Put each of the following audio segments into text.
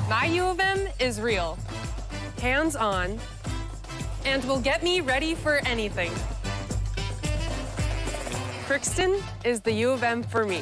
My U of M is real, hands-on, and will get me ready for anything. Crookston is the U of M for me.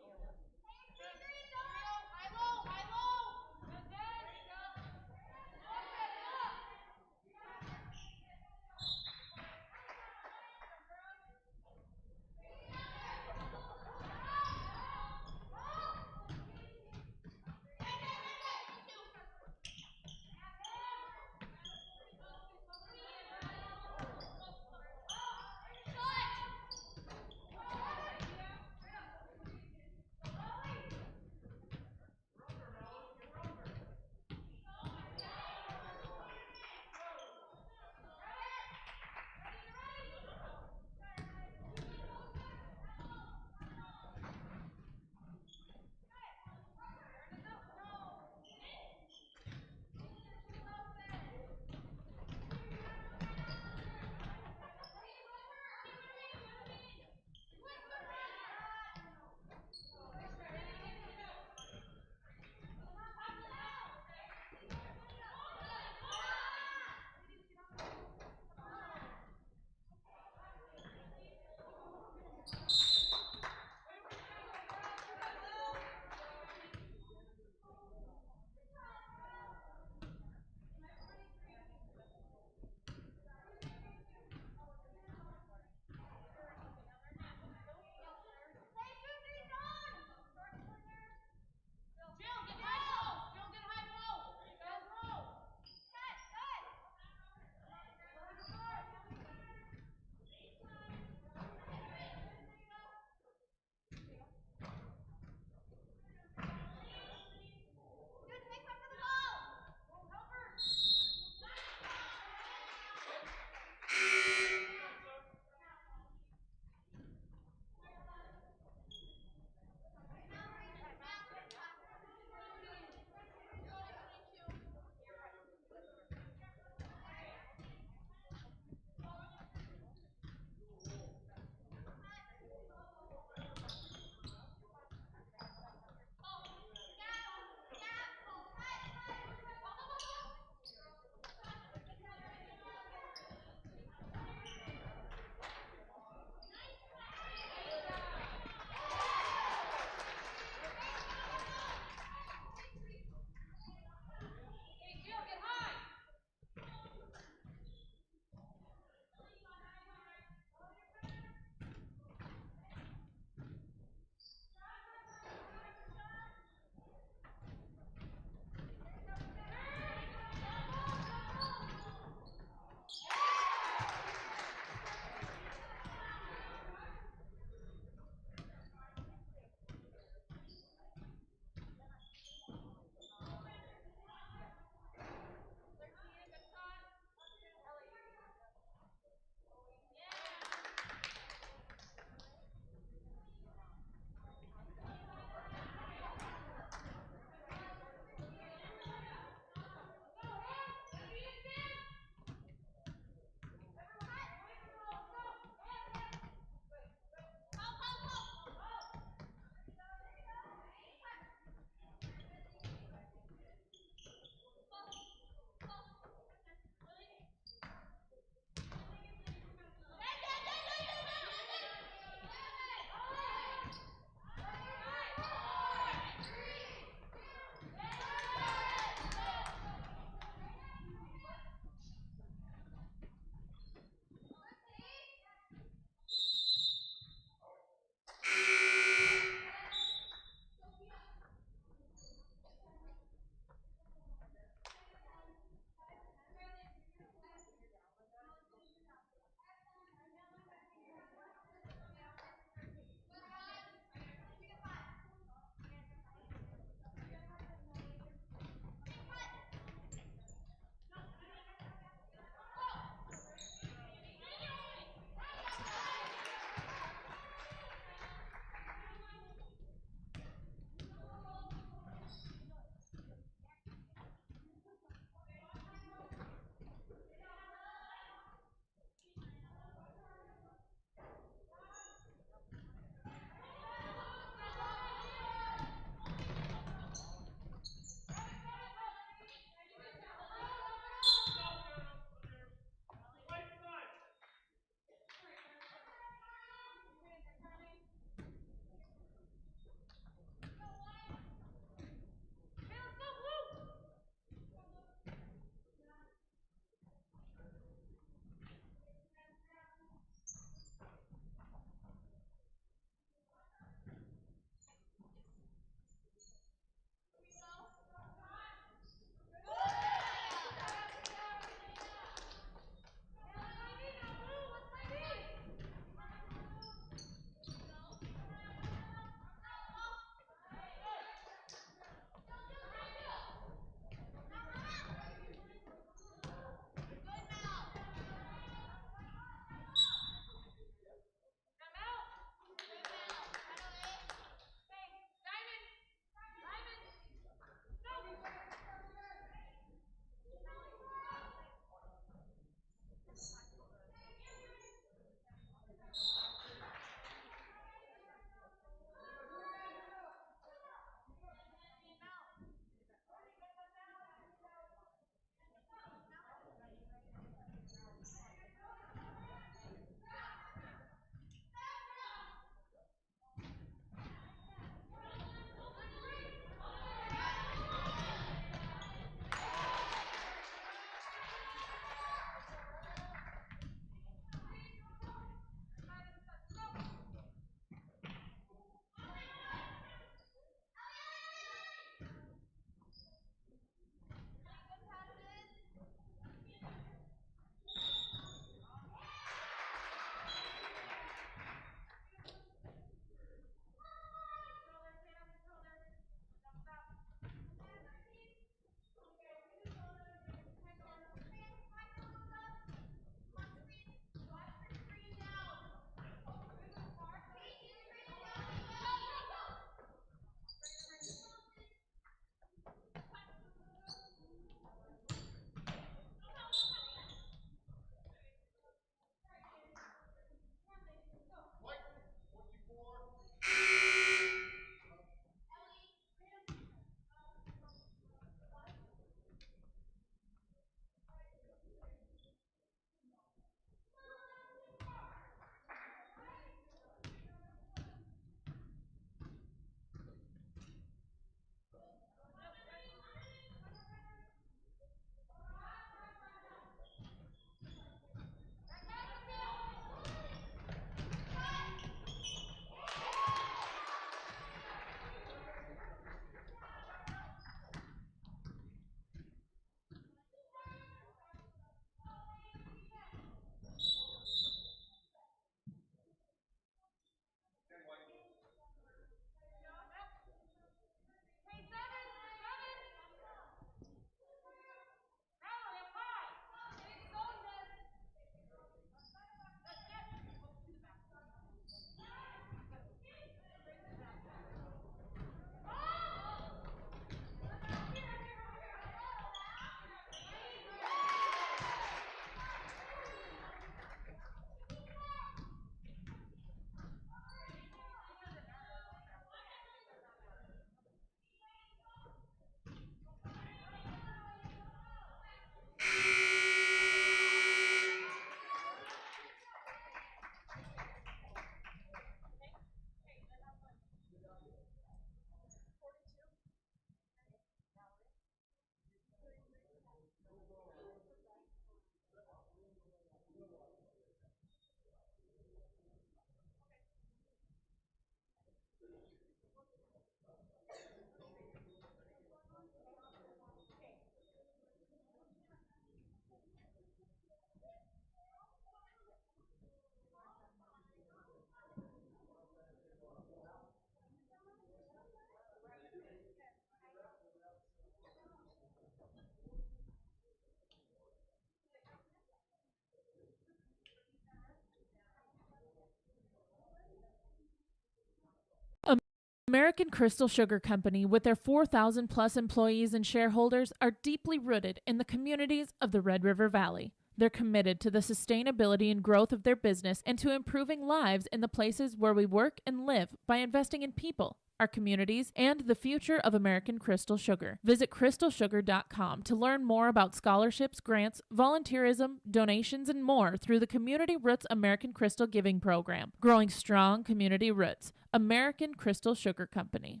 American Crystal Sugar Company, with their 4,000 plus employees and shareholders, are deeply rooted in the communities of the Red River Valley. They're committed to the sustainability and growth of their business and to improving lives in the places where we work and live by investing in people, our communities, and the future of American Crystal Sugar. Visit crystalsugar.com to learn more about scholarships, grants, volunteerism, donations, and more through the Community Roots American Crystal Giving Program. Growing strong community roots. American Crystal Sugar Company.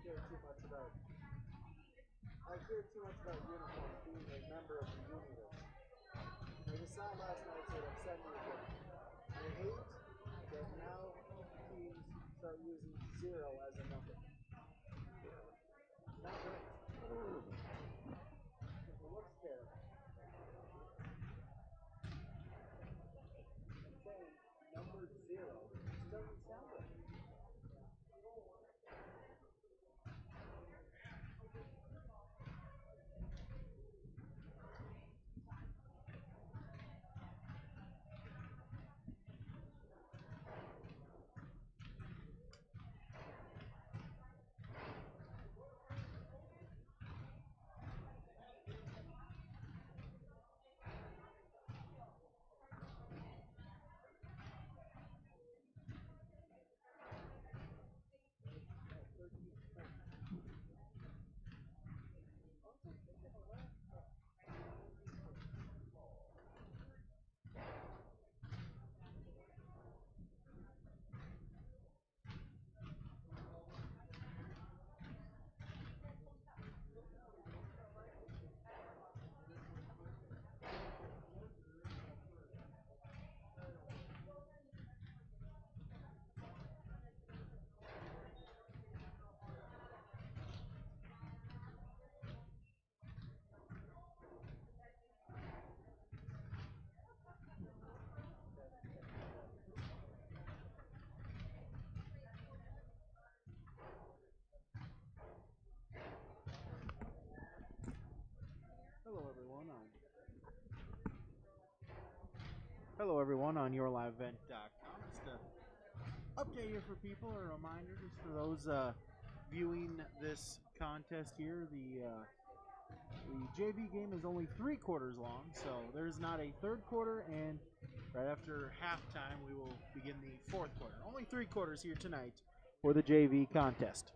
care too much about. I care too much about uniforms being a member of the universe. There's a sound last night that upset me a bit. I hate that now teams start using 0 as a number. Not right. It looks terrible. Saying number 0 just doesn't sound right. Hello everyone on yourliveevent.com. Just an update here for people, a reminder just for those viewing this contest here. The JV game is only 3 quarters long, so there's not a third quarter, and right after halftime we will begin the 4th quarter. Only 3 quarters here tonight for the JV contest.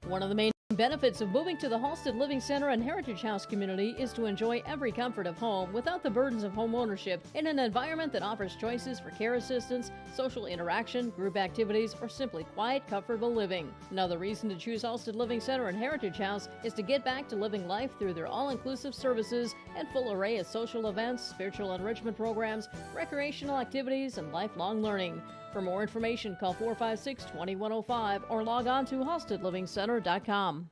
One of the main benefits of moving to the Halsted Living Center and Heritage House community is to enjoy every comfort of home without the burdens of home ownership in an environment that offers choices for care assistance, social interaction, group activities, or simply quiet, comfortable living. Another reason to choose Halsted Living Center and Heritage House is to get back to living life through their all-inclusive services and full array of social events, spiritual enrichment programs, recreational activities, and lifelong learning. For more information, call 456-2105 or log on to halstedlivingcenter.com.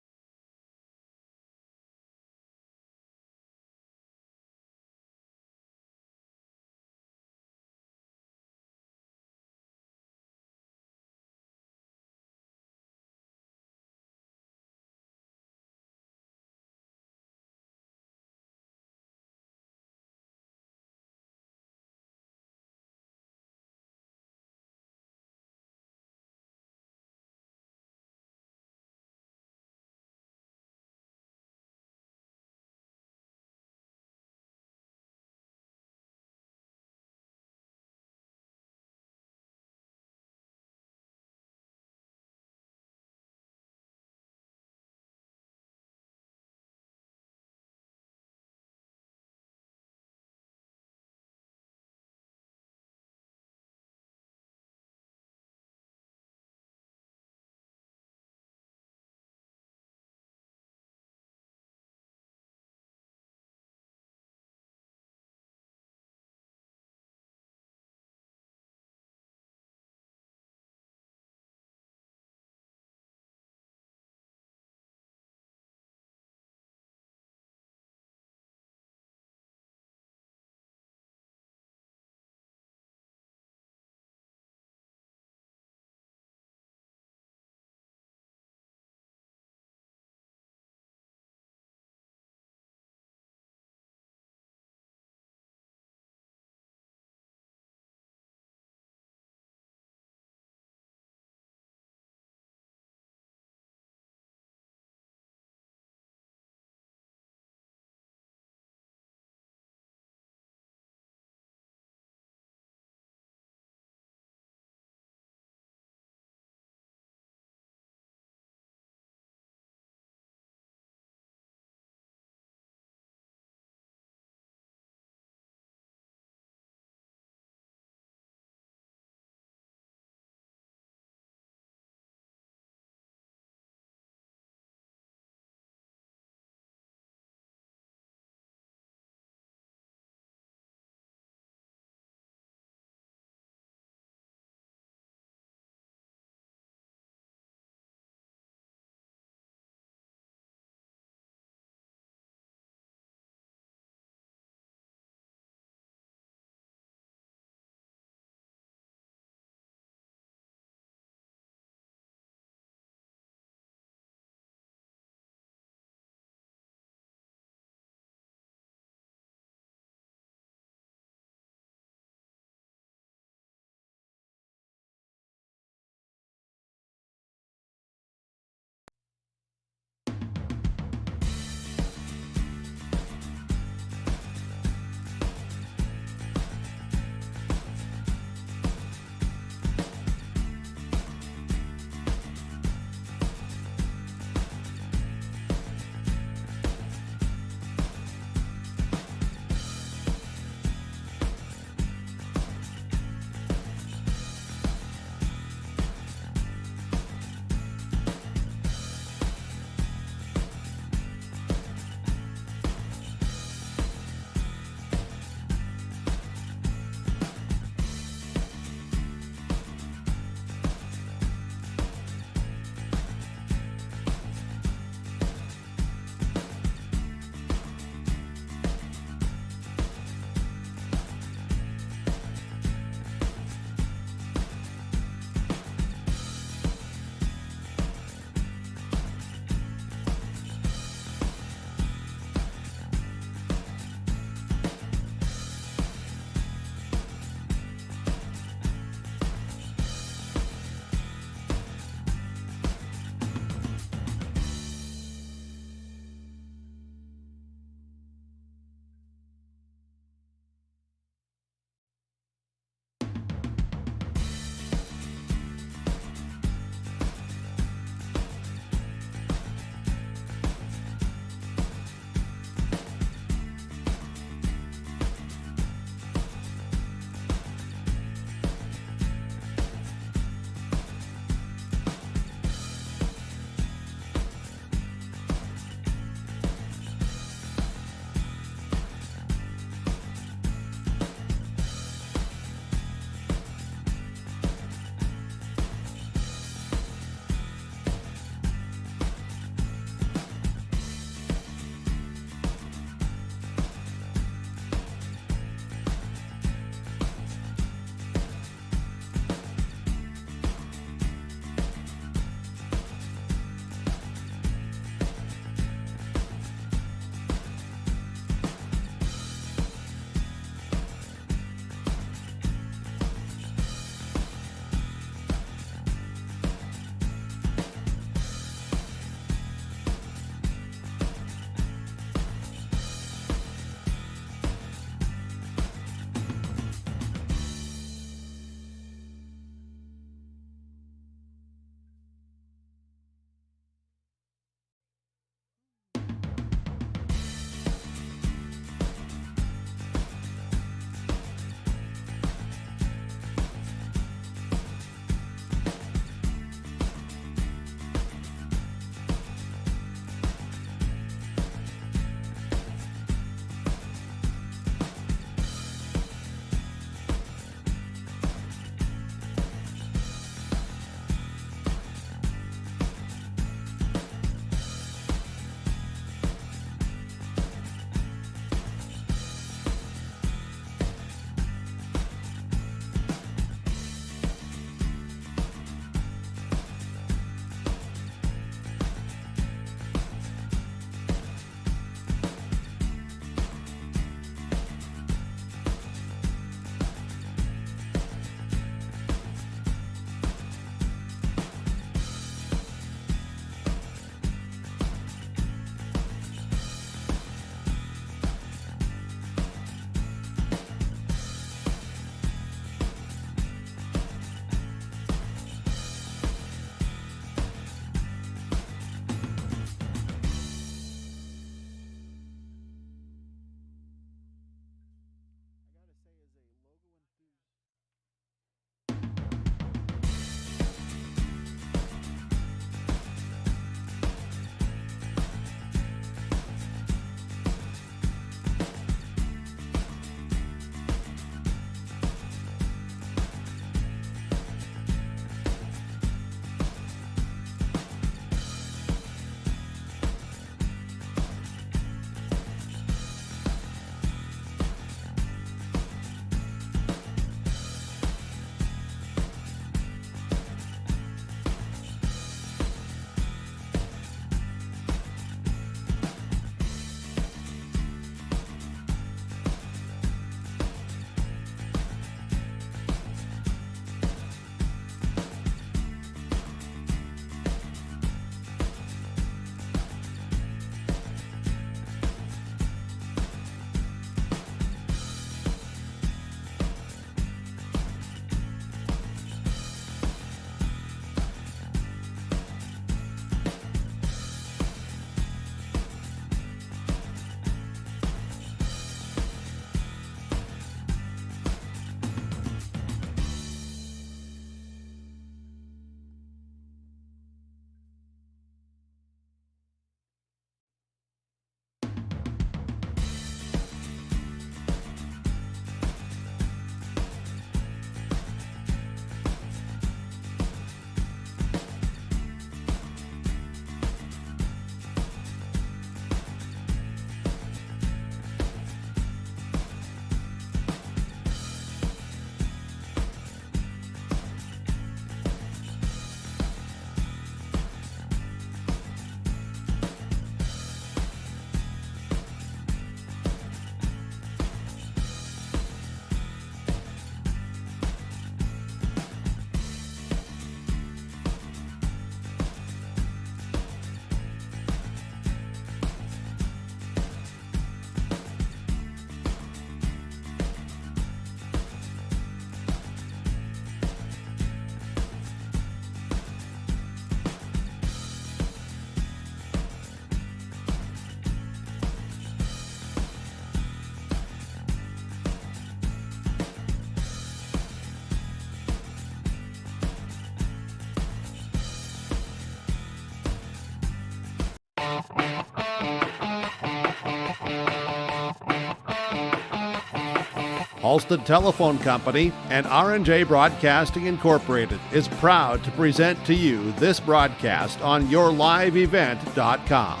Halstead Telephone Company and R&J Broadcasting Incorporated is proud to present to you this broadcast on yourliveevent.com.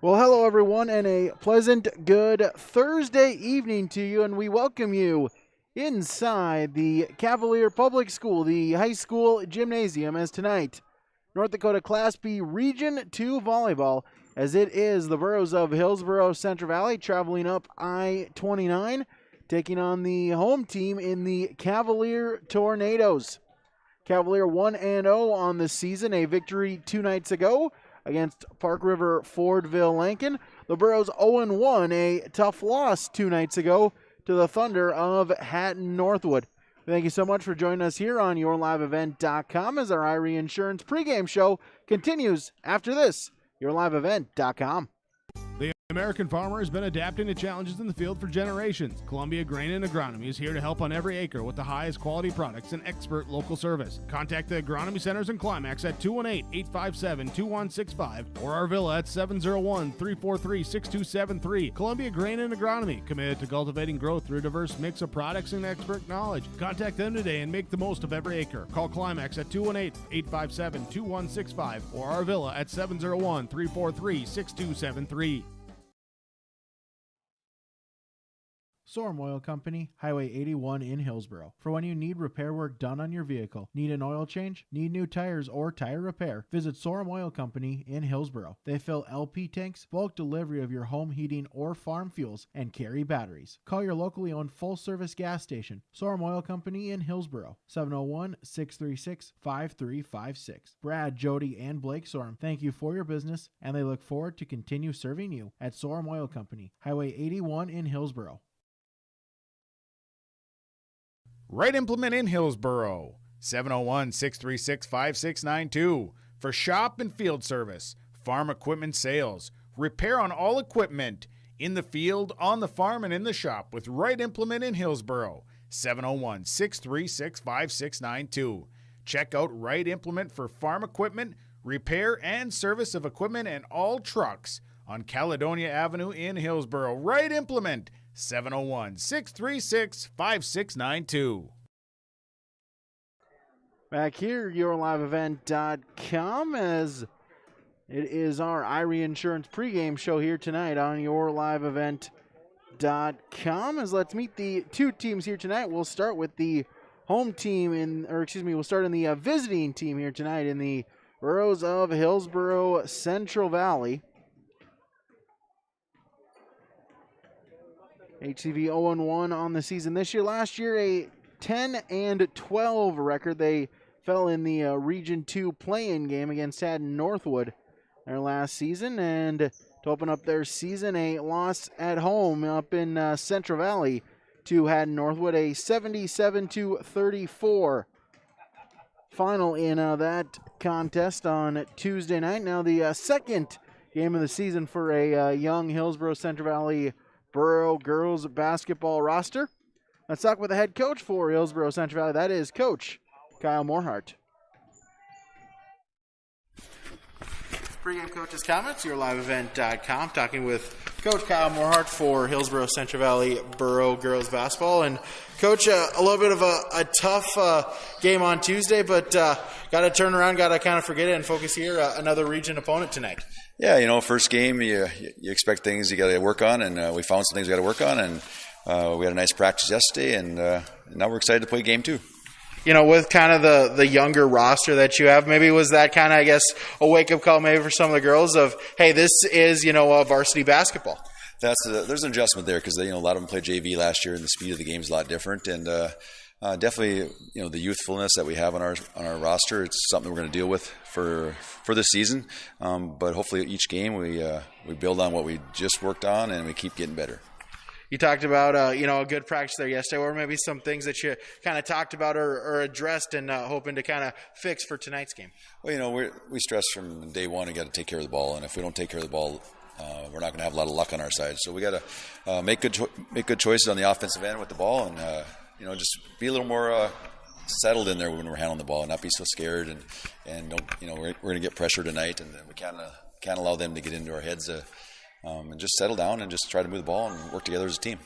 Well, hello everyone, and a pleasant good Thursday evening to you, and we welcome you inside the Cavalier Public School, the high school gymnasium, as tonight North Dakota Class B Region 2 Volleyball, as it is the Burros of Hillsboro-Central Valley traveling up I-29, taking on the home team in the Cavalier Tornadoes. Cavalier 1-0 on the season, a victory 2 nights ago against Park River Fordville Lincoln. The Burros 0-1, a tough loss 2 nights ago to the Thunder of Hatton Northwood. Thank you so much for joining us here on yourliveevent.com as our Irie Insurance pregame show continues after this. yourliveevent.com. The American farmer has been adapting to challenges in the field for generations. Columbia Grain and Agronomy is here to help on every acre with the highest quality products and expert local service. Contact the Agronomy Centers in Climax at 218-857-2165 or our villa at 701-343-6273. Columbia Grain and Agronomy, committed to cultivating growth through a diverse mix of products and expert knowledge. Contact them today and make the most of every acre. Call Climax at 218-857-2165 or our villa at 701-343-6273. Sorum Oil Company, Highway 81 in Hillsboro. For when you need repair work done on your vehicle, need an oil change, need new tires or tire repair, visit Sorum Oil Company in Hillsboro. They fill LP tanks, bulk delivery of your home heating or farm fuels, and carry batteries. Call your locally owned full-service gas station, Sorum Oil Company in Hillsboro, 701-636-5356. Brad, Jody, and Blake Sorum thank you for your business, and they look forward to continue serving you at Sorum Oil Company, Highway 81 in Hillsboro. Right Implement in Hillsboro, 701-636-5692. For shop and field service, farm equipment sales, repair on all equipment, in the field, on the farm, and in the shop with Right Implement in Hillsboro, 701-636-5692. Check out Right Implement for farm equipment, repair and service of equipment and all trucks on Caledonia Avenue in Hillsboro. Right Implement, 701-636-5692. Back here, yourliveevent.com, as it is our Irie Insurance pregame show here tonight on yourliveevent.com. As let's meet the two teams here tonight. We'll start with the home team we'll start in the visiting team here tonight in the Burros of Hillsboro-Central Valley. HCV 0-1 on the season this year. Last year, a 10-12 record. They fell in the Region 2 play-in game against Hatton Northwood their last season. And to open up their season, a loss at home up in Central Valley to Hatton Northwood, a 77-34 final in that contest on Tuesday night. Now the second game of the season for a young Hillsboro-Central Valley Burro girls basketball roster. Let's talk with the head coach for Hillsboro-Central Valley. That is Coach Kyle Morhart. Pre-game coach's comments, yourliveevent.com, talking with Coach Kyle Morhart for Hillsboro-Central Valley Burro girls basketball. And Coach, a little bit of a tough game on Tuesday, but got to turn around, got to kind of forget it and focus here. Another region opponent tonight. Yeah, first game, you expect things you got to work on, and we found some things we got to work on, and we had a nice practice yesterday, and now we're excited to play game 2. With kind of the younger roster that you have, maybe was that kind of, I guess, a wake-up call maybe for some of the girls of, hey, this is, varsity basketball. There's an adjustment there because, a lot of them played JV last year, and the speed of the game is a lot different, and definitely, the youthfulness that we have on our roster, it's something we're going to deal with for this season. But hopefully each game we build on what we just worked on and we keep getting better. You talked about a good practice there yesterday, or maybe some things that you kind of talked about or addressed and hoping to kind of fix for tonight's game. Well, we stress from day one we got to take care of the ball, and if we don't take care of the ball, we're not going to have a lot of luck on our side. So we got to make good choices on the offensive end with the ball, and just be a little more settled in there when we're handling the ball, and not be so scared. And don't we're going to get pressure tonight, and we can't allow them to get into our heads and just settle down and just try to move the ball and work together as a team.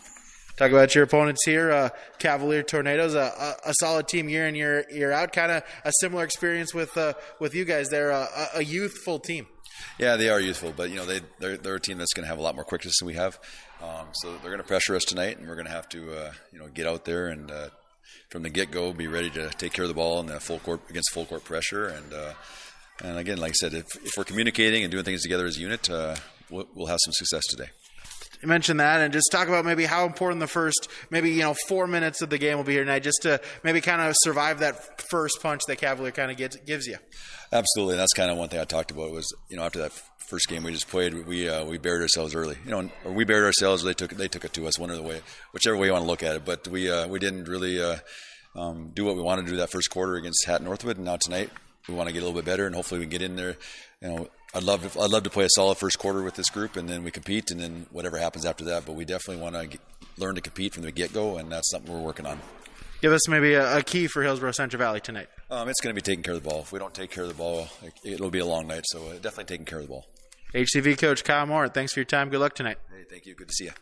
Talk about your opponents here, Cavalier Tornadoes, a solid team year in year out. Kind of a similar experience with you guys. They're a youthful team. Yeah, they are youthful, but they're a team that's going to have a lot more quickness than we have. So they're going to pressure us tonight, and we're going to have to get out there and from the get-go be ready to take care of the ball in the full court against full court pressure. And again, like I said, if we're communicating and doing things together as a unit, we'll have some success today. You mentioned that, and just talk about maybe how important the first 4 minutes of the game will be here tonight, just to maybe kind of survive that first punch that Cavalier kind of gives you. Absolutely, and that's kind of one thing I talked about was after that first game we just played, we buried ourselves early. Or we buried ourselves, or they took it to us, whichever way you want to look at it. But we didn't really do what we wanted to do that first quarter against Hatton Northwood, and now tonight we want to get a little bit better, and hopefully we can get in there. I'd love to play a solid first quarter with this group, and then we compete, and then whatever happens after that. But we definitely want to learn to compete from the get-go, and that's something we're working on. Give us maybe a key for Hillsboro-Central Valley tonight. It's going to be taking care of the ball. If we don't take care of the ball, it'll be a long night. So definitely taking care of the ball. HCV coach Kyle Moore, thanks for your time. Good luck tonight. Hey, thank you. Good to see you.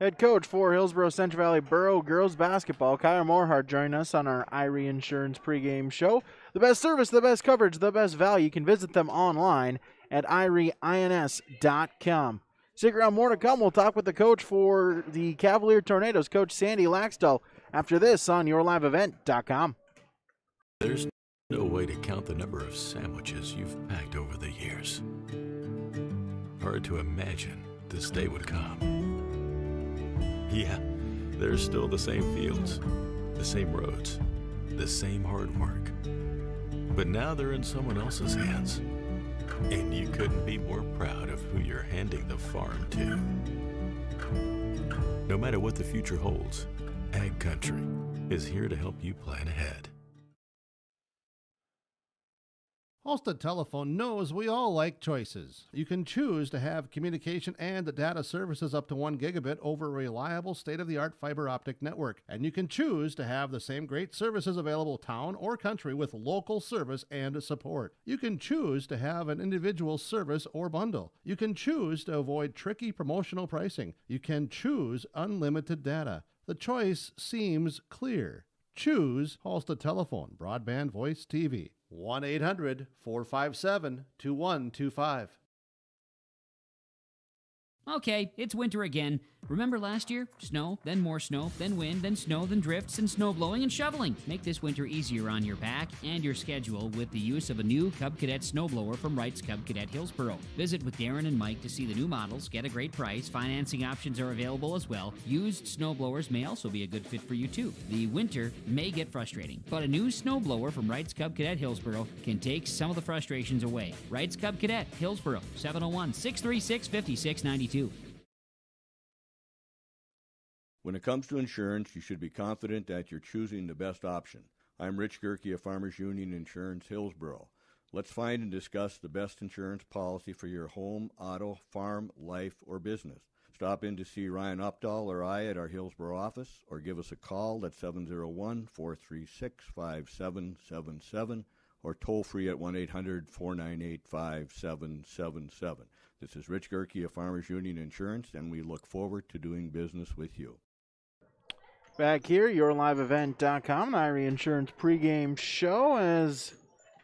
Head coach for Hillsboro-Central Valley Borough girls basketball, Kyle Moorhart, joining us on our Irie Insurance pregame show. The best service, the best coverage, the best value. You can visit them online at irieins.com. Stick around, more to come. We'll talk with the coach for the Cavalier Tornadoes, Coach Sandy Laxdell, after this on yourliveevent.com. There's no way to count the number of sandwiches you've packed over the years. Hard to imagine this day would come. Yeah, there's still the same fields, the same roads, the same hard work. But now they're in someone else's hands. And you couldn't be more proud of who you're handing the farm to. No matter what the future holds, Ag Country is here to help you plan ahead. Halstead Telephone knows we all like choices. You can choose to have communication and data services up to 1 gigabit over a reliable state-of-the-art fiber optic network. And you can choose to have the same great services available town or country with local service and support. You can choose to have an individual service or bundle. You can choose to avoid tricky promotional pricing. You can choose unlimited data. The choice seems clear. Choose Halstead Telephone, broadband voice TV. 1-800-457-2125. Okay, it's winter again. Remember last year? Snow, then more snow, then wind, then snow, then drifts, and snow blowing and shoveling. Make this winter easier on your back and your schedule with the use of a new Cub Cadet snowblower from Wright's Cub Cadet Hillsboro. Visit with Darren and Mike to see the new models, get a great price. Financing options are available as well. Used snowblowers may also be a good fit for you too. The winter may get frustrating, but a new snowblower from Wright's Cub Cadet Hillsboro can take some of the frustrations away. Wright's Cub Cadet Hillsboro, 701-636-5692. When it comes to insurance, you should be confident that you're choosing the best option. I'm Rich Gerke of Farmers Union Insurance, Hillsboro. Let's find and discuss the best insurance policy for your home, auto, farm, life, or business. Stop in to see Ryan Updahl or I at our Hillsboro office, or give us a call at 701-436-5777, or toll free at 1-800-498-5777. This is Rich Gerke of Farmers Union Insurance, and we look forward to doing business with you. Back here, yourliveevent.com, an Irie Insurance pregame show. Let's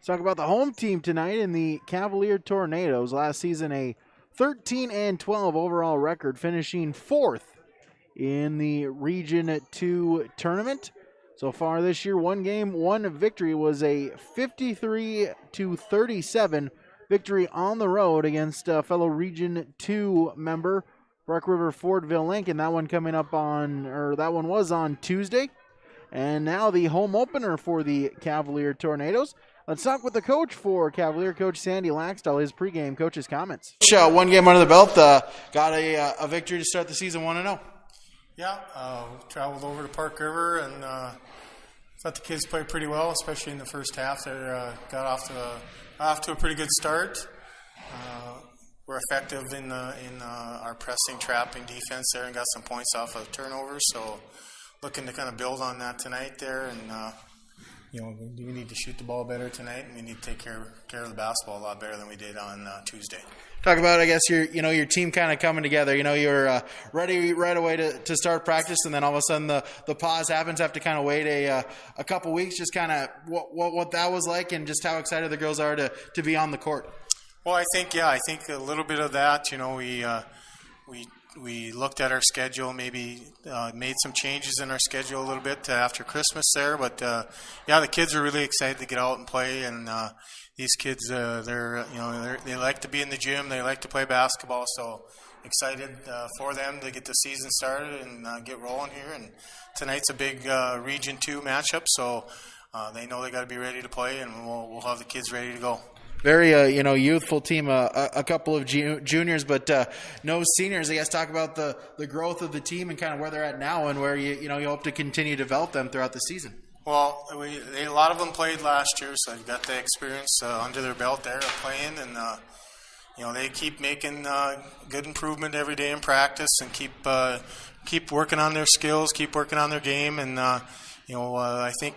talk about the home team tonight in the Cavalier Tornadoes. Last season, a 13-12 overall record, finishing 4th in the Region 2 tournament. So far this year, 1 game, 1 victory, was a 53-37 victory on the road against a fellow Region 2 member, Rock River Fordville Lincoln. That one was on Tuesday. And now the home opener for the Cavalier Tornadoes. Let's talk with the coach for Cavalier, Coach Sandy Laxdell, his pregame coach's comments. 1 game under the belt, got a victory to start the season 1-0. Yeah, traveled over to Park River and thought the kids played pretty well, especially in the first half. They got off to a pretty good start. We're effective in our pressing, trapping defense there, and got some points off of turnovers. So looking to kind of build on that tonight there, and we need to shoot the ball better tonight, and we need to take care of the basketball a lot better than we did on Tuesday. Talk about, I guess, your team kind of coming together. You're ready right away to start practice, and then all of a sudden the pause happens. Have to kind of wait a couple weeks. Just kind of what that was like, and just how excited the girls are to be on the court. Well, I think a little bit of that. We looked at our schedule, maybe made some changes in our schedule a little bit after Christmas there. But the kids are really excited to get out and play. And these kids, they like to be in the gym. They like to play basketball. So excited for them to get the season started and get rolling here. And tonight's a big Region 2 matchup, so they know they got to be ready to play, and we'll have the kids ready to go. Very, youthful team, a couple of juniors, but no seniors. I guess talk about the growth of the team and kind of where they're at now and where you hope to continue to develop them throughout the season. Well, a lot of them played last year, so they've got the experience under their belt there of playing, and they keep making good improvement every day in practice and keep working on their skills, keep working on their game, and I think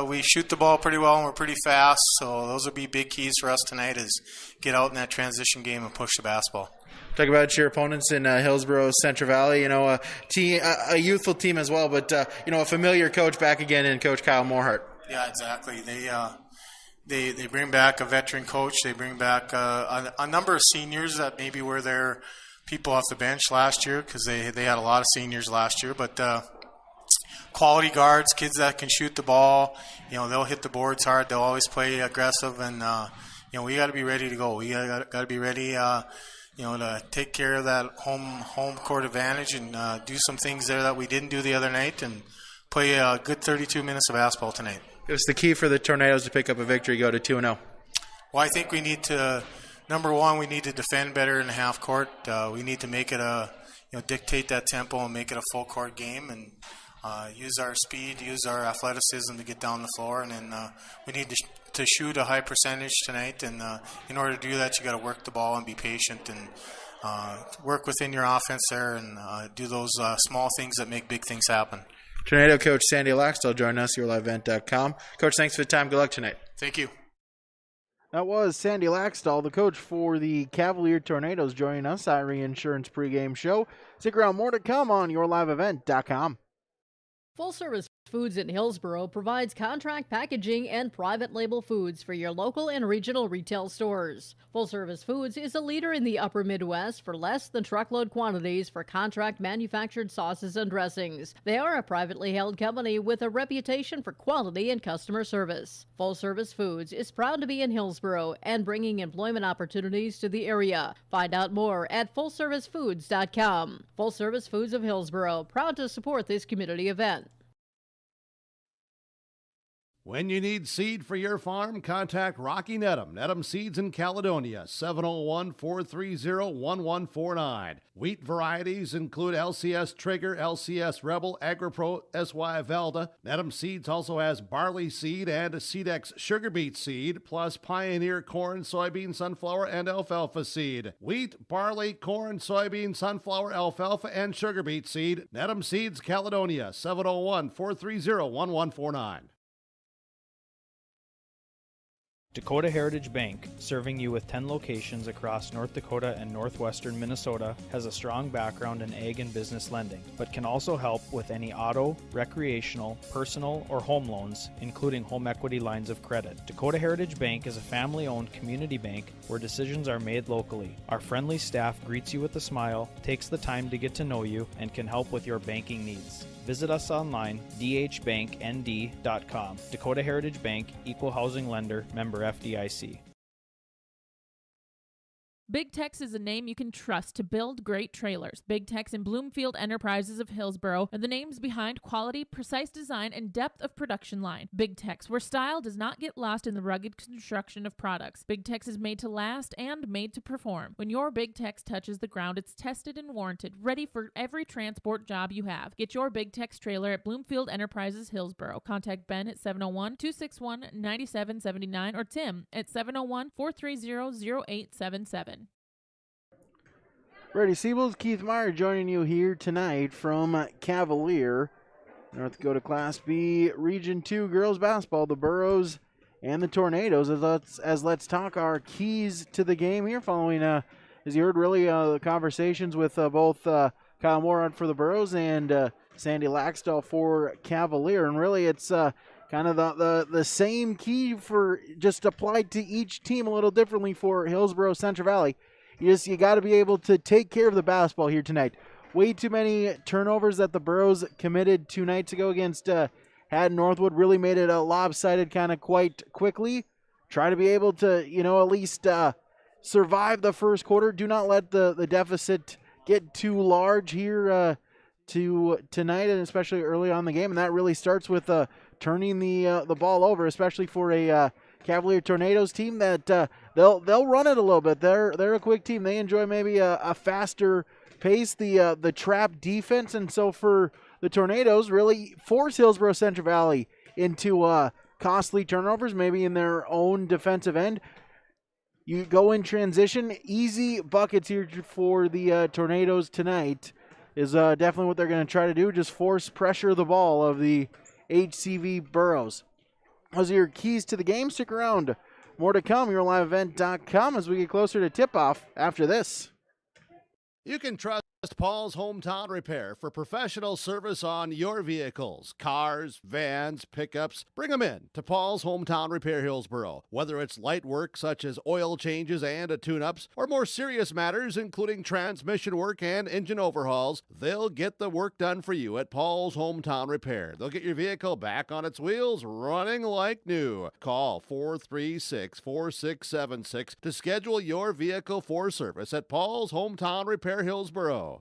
we shoot the ball pretty well and we're pretty fast. So those will be big keys for us tonight: is get out in that transition game and push the basketball. Talk about your opponents in Hillsboro-Central Valley. A youthful team as well, but a familiar coach back again in Coach Kyle Morehart. Yeah, exactly. They bring back a veteran coach. They bring back a number of seniors that maybe were their people off the bench last year, because they had a lot of seniors last year, but. Quality guards, kids that can shoot the ball. They'll hit the boards hard. They'll always play aggressive, and we got to be ready to go. We got to be ready, to take care of that home court advantage and do some things there that we didn't do the other night, and play a good 32 minutes of basketball tonight. It was the key for the Tornadoes to pick up a victory, go to 2-0. Well, I think we need to. Number one, we need to defend better in the half court. We need to make it dictate that tempo and make it a full court game, and. Use our speed, use our athleticism to get down the floor, and then we need to shoot a high percentage tonight. And in order to do that, you got to work the ball and be patient and work within your offense there, and do those small things that make big things happen. Tornado coach Sandy Laxdal joining us, YourLiveEvent.com. Coach, thanks for the time. Good luck tonight. Thank you. That was Sandy Laxdal, the coach for the Cavalier Tornadoes, joining us at Reinsurance pregame show. Stick around, more to come on YourLiveEvent.com. Full Service Foods in Hillsboro provides contract packaging and private label foods for your local and regional retail stores. Full Service Foods is a leader in the upper Midwest for less than truckload quantities for contract manufactured sauces and dressings. They are a privately held company with a reputation for quality and customer service. Full Service Foods is proud to be in Hillsboro and bringing employment opportunities to the area. Find out more at FullServiceFoods.com. Full Service Foods of Hillsboro, proud to support this community event. When you need seed for your farm, contact Rocky Nedham. Nedham Seeds in Caledonia, 701-430-1149. Wheat varieties include LCS Trigger, LCS Rebel, AgriPro, SY Velda. Nedham Seeds also has barley seed and Seedex sugar beet seed, plus Pioneer corn, soybean, sunflower, and alfalfa seed. Wheat, barley, corn, soybean, sunflower, alfalfa, and sugar beet seed. Nedham Seeds, Caledonia, 701-430-1149. Dakota Heritage Bank, serving you with 10 locations across North Dakota and northwestern Minnesota, has a strong background in ag and business lending, but can also help with any auto, recreational, personal, or home loans, including home equity lines of credit. Dakota Heritage Bank is a family-owned community bank where decisions are made locally. Our friendly staff greets you with a smile, takes the time to get to know you, and can help with your banking needs. Visit us online, dhbanknd.com. Dakota Heritage Bank, Equal Housing Lender, member FDIC. Big Tex is a name you can trust to build great trailers. Big Tex and Bloomfield Enterprises of Hillsboro are the names behind quality, precise design, and depth of production line. Big Tex, where style does not get lost in the rugged construction of products. Big Tex is made to last and made to perform. When your Big Tex touches the ground, it's tested and warranted, ready for every transport job you have. Get your Big Tex trailer at Bloomfield Enterprises Hillsboro. Contact Ben at 701-261-9779 or Tim at 701-430-0877. Ready Siebels, Keith Meyer joining you here tonight from Cavalier. North Dakota Class B Region 2 girls basketball, the Burros and the Tornadoes. Let's talk our keys to the game here following, as you heard, really the conversations with both Kyle Morad for the Burros and Sandy Laxdal for Cavalier. And really it's kind of the same key for just applied to each team a little differently for Hillsboro-Central Valley. You got to be able to take care of the basketball here tonight. Way too many turnovers that the Burros committed 2 nights ago against Haddon Northwood really made it a lopsided kind of quite quickly. Try to be able to, at least survive the first quarter. Do not let the deficit get too large here tonight, and especially early on in the game. And that really starts with turning the ball over, especially for a Cavalier Tornadoes team that they'll run it a little bit. They're a quick team. They enjoy maybe a faster pace, the trap defense, and so for the Tornadoes, really force Hillsboro-Central Valley into costly turnovers, maybe in their own defensive end. You go in transition, easy buckets here for the Tornadoes tonight is definitely what they're going to try to do, just force pressure the ball of the HCV Burros. Those are your keys to the game. Stick around. More to come, YourLiveEvent.com, as we get closer to tip-off after this. You can trust Paul's Hometown Repair for professional service on your vehicles, cars, vans, pickups. Bring them in to Paul's Hometown Repair Hillsboro. Whether it's light work such as oil changes and tune-ups, or more serious matters including transmission work and engine overhauls, they'll get the work done for you at Paul's Hometown Repair. They'll get your vehicle back on its wheels, running like new. Call 436-4676 to schedule your vehicle for service at Paul's Hometown Repair Hillsboro.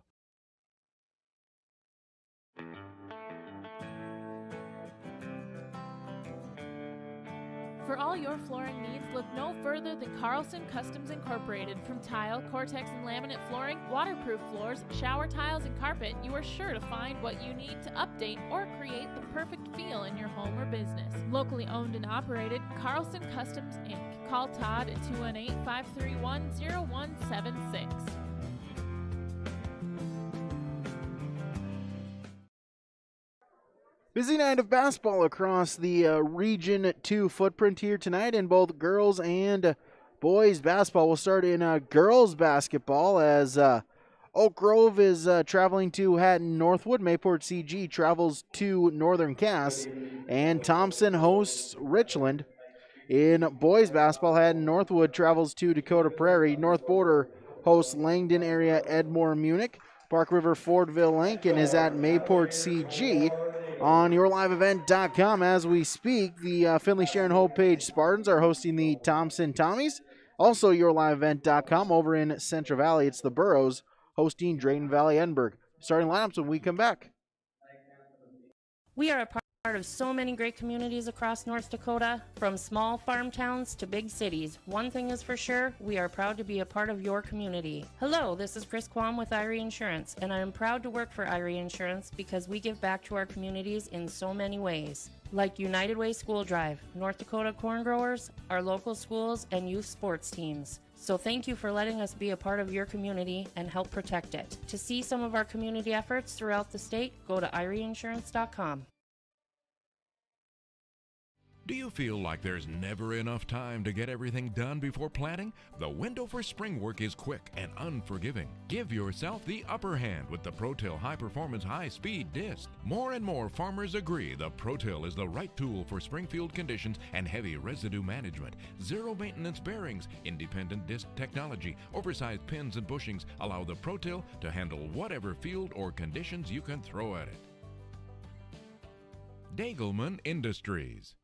For all your flooring needs, look no further than Carlson Customs Incorporated. From tile, Cortex and laminate flooring, waterproof floors, shower tiles, and carpet, you are sure to find what you need to update or create the perfect feel in your home or business. Locally owned and operated, Carlson Customs, Inc. Call Todd at 218-531-0176. Busy night of basketball across the Region 2 footprint here tonight in both girls and boys basketball. We'll start in girls basketball as Oak Grove is traveling to Haddon Northwood. Mayport CG travels to Northern Cass, and Thompson hosts Richland. In boys basketball, Haddon Northwood travels to Dakota Prairie. North Border hosts Langdon area Edmore Munich. Park River Fordville Lincoln is at Mayport CG. On YourLiveEvent.com as we speak, the Finley Sharon Hope Page Spartans are hosting the Thompson Tommies. Also, YourLiveEvent.com over in Central Valley, it's the Burros hosting Drayton Valley Edinburgh. Starting lineups when we come back. We are a part of so many great communities across North Dakota, from small farm towns to big cities. One thing is for sure, we are proud to be a part of your community. Hello, this is Chris Quam with Irie Insurance, and I am proud to work for Irie Insurance because we give back to our communities in so many ways. Like United Way School Drive, North Dakota Corn Growers, our local schools, and youth sports teams. So thank you for letting us be a part of your community and help protect it. To see some of our community efforts throughout the state, go to IrieInsurance.com. Do you feel like there's never enough time to get everything done before planting? The window for spring work is quick and unforgiving. Give yourself the upper hand with the ProTill High Performance High Speed Disc. More and more farmers agree the ProTill is the right tool for springfield conditions and heavy residue management. Zero maintenance bearings, independent disc technology, oversized pins and bushings allow the ProTill to handle whatever field or conditions you can throw at it. Dagelman Industries.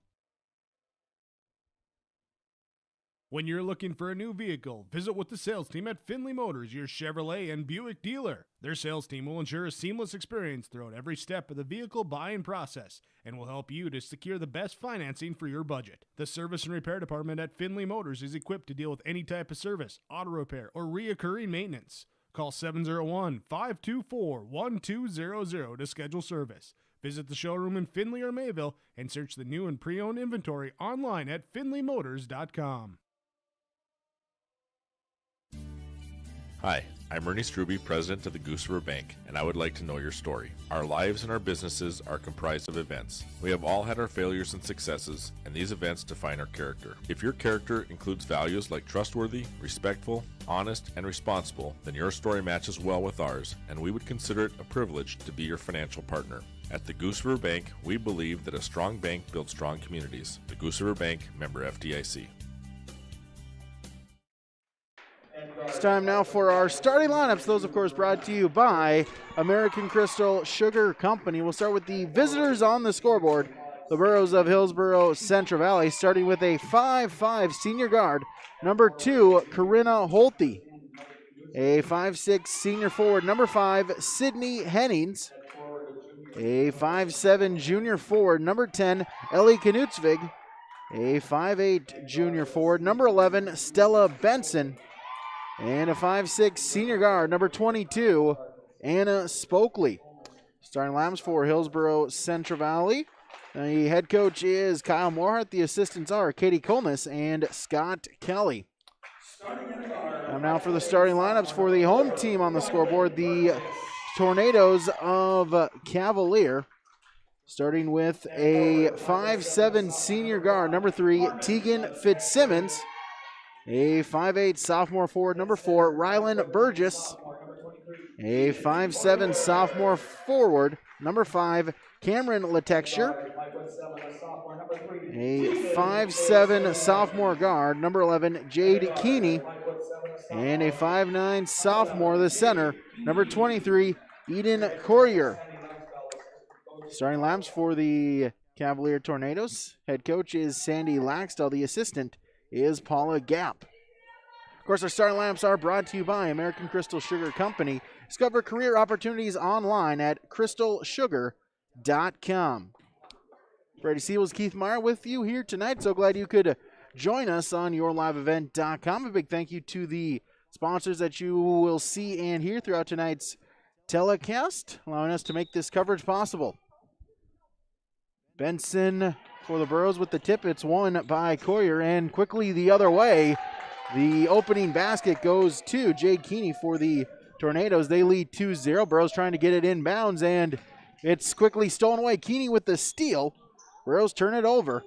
When you're looking for a new vehicle, visit with the sales team at Findlay Motors, your Chevrolet and Buick dealer. Their sales team will ensure a seamless experience throughout every step of the vehicle buying process and will help you to secure the best financing for your budget. The service and repair department at Findlay Motors is equipped to deal with any type of service, auto repair, or reoccurring maintenance. Call 701-524-1200 to schedule service. Visit the showroom in Findlay or Mayville and search the new and pre-owned inventory online at FindlayMotors.com. Hi, I'm Ernie Struby, president of the Goose River Bank, and I would like to know your story. Our lives and our businesses are comprised of events. We have all had our failures and successes, and these events define our character. If your character includes values like trustworthy, respectful, honest, and responsible, then your story matches well with ours, and we would consider it a privilege to be your financial partner. At the Goose River Bank, we believe that a strong bank builds strong communities. The Goose River Bank, member FDIC. It's time now for our starting lineups. Those, of course, brought to you by American Crystal Sugar Company. We'll start with the visitors on the scoreboard. The Burros of Hillsboro-Central Valley, starting with a 5'5" senior guard, number 2, Corinna Holte. A 5'6" senior forward, number 5, Sydney Hennings. A 5'7" junior forward, number 10, Ellie Knutsvig. A 5'8" junior forward, number 11, Stella Benson. And a 5'6" senior guard, number 22, Anna Spokley. Starting lineups for Hillsboro-Central Valley. The head coach is Kyle Morhart. The assistants are Katie Colness and Scott Kelly. Now for the starting lineups for the home team on the scoreboard, the Tornadoes of Cavalier. Starting with a 5'7" senior guard, number 3, Tegan Fitzsimmons. A 5'8" sophomore forward, number 4, Rylan Burgess. A 5'7" sophomore forward, number 5, Cameron Letexture. A 5'7" sophomore guard, number 11, Jade Keeney. And a 5'9" sophomore, the center, number 23, Eden Courier. Starting lineups for the Cavalier Tornadoes. Head coach is Sandy Laxdell. The assistant is Paula Gap. Of course, our starting lineups are brought to you by American Crystal Sugar Company. Discover career opportunities online at crystalsugar.com. Brady Seals, Keith Meyer with you here tonight. So glad you could join us on yourliveevent.com. A big thank you to the sponsors that you will see and hear throughout tonight's telecast, allowing us to make this coverage possible. Benson for the Burros with the tip. It's won by Courier, and quickly the other way. The opening basket goes to Jade Keeney for the Tornadoes. They lead 2-0. Burros trying to get it inbounds, and it's quickly stolen away. Keeney with the steal. Burros turn it over.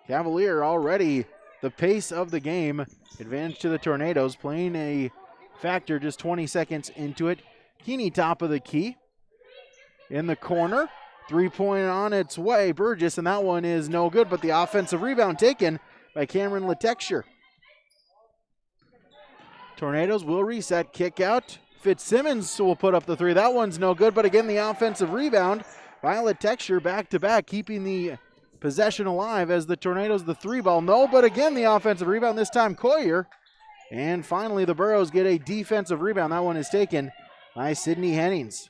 Cavalier already the pace of the game. Advantage to the Tornadoes, playing a factor just 20 seconds into it. Keeney top of the key. In the corner. 3-point on its way. Burgess, and that one is no good, but the offensive rebound taken by Cameron Letexture. Tornadoes will reset. Kick out. Fitzsimmons will put up the 3. That one's no good, but again, the offensive rebound by Letexture back-to-back, keeping the possession alive as the Tornadoes, the 3 ball. No, but again, the offensive rebound, this time Courier. And finally, the Burros get a defensive rebound. That one is taken by Sydney Hennings.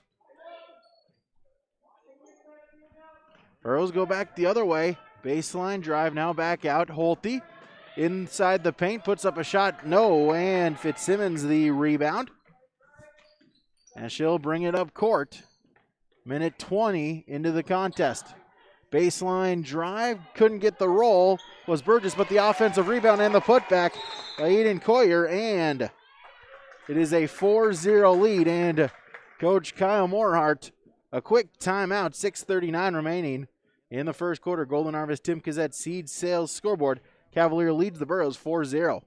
Burros go back the other way. Baseline drive, now back out. Holte inside the paint, puts up a shot. No, and Fitzsimmons the rebound. And she'll bring it up court. Minute 20 into the contest. Baseline drive, couldn't get the roll, was Burgess, but the offensive rebound and the putback by Eden Courier, and it is a 4-0 lead, and Coach Kyle Morhart, a quick timeout, 6:39 remaining in the first quarter. Golden Harvest Tim Kazette Seed Sales scoreboard. Cavalier leads the Burros 4-0.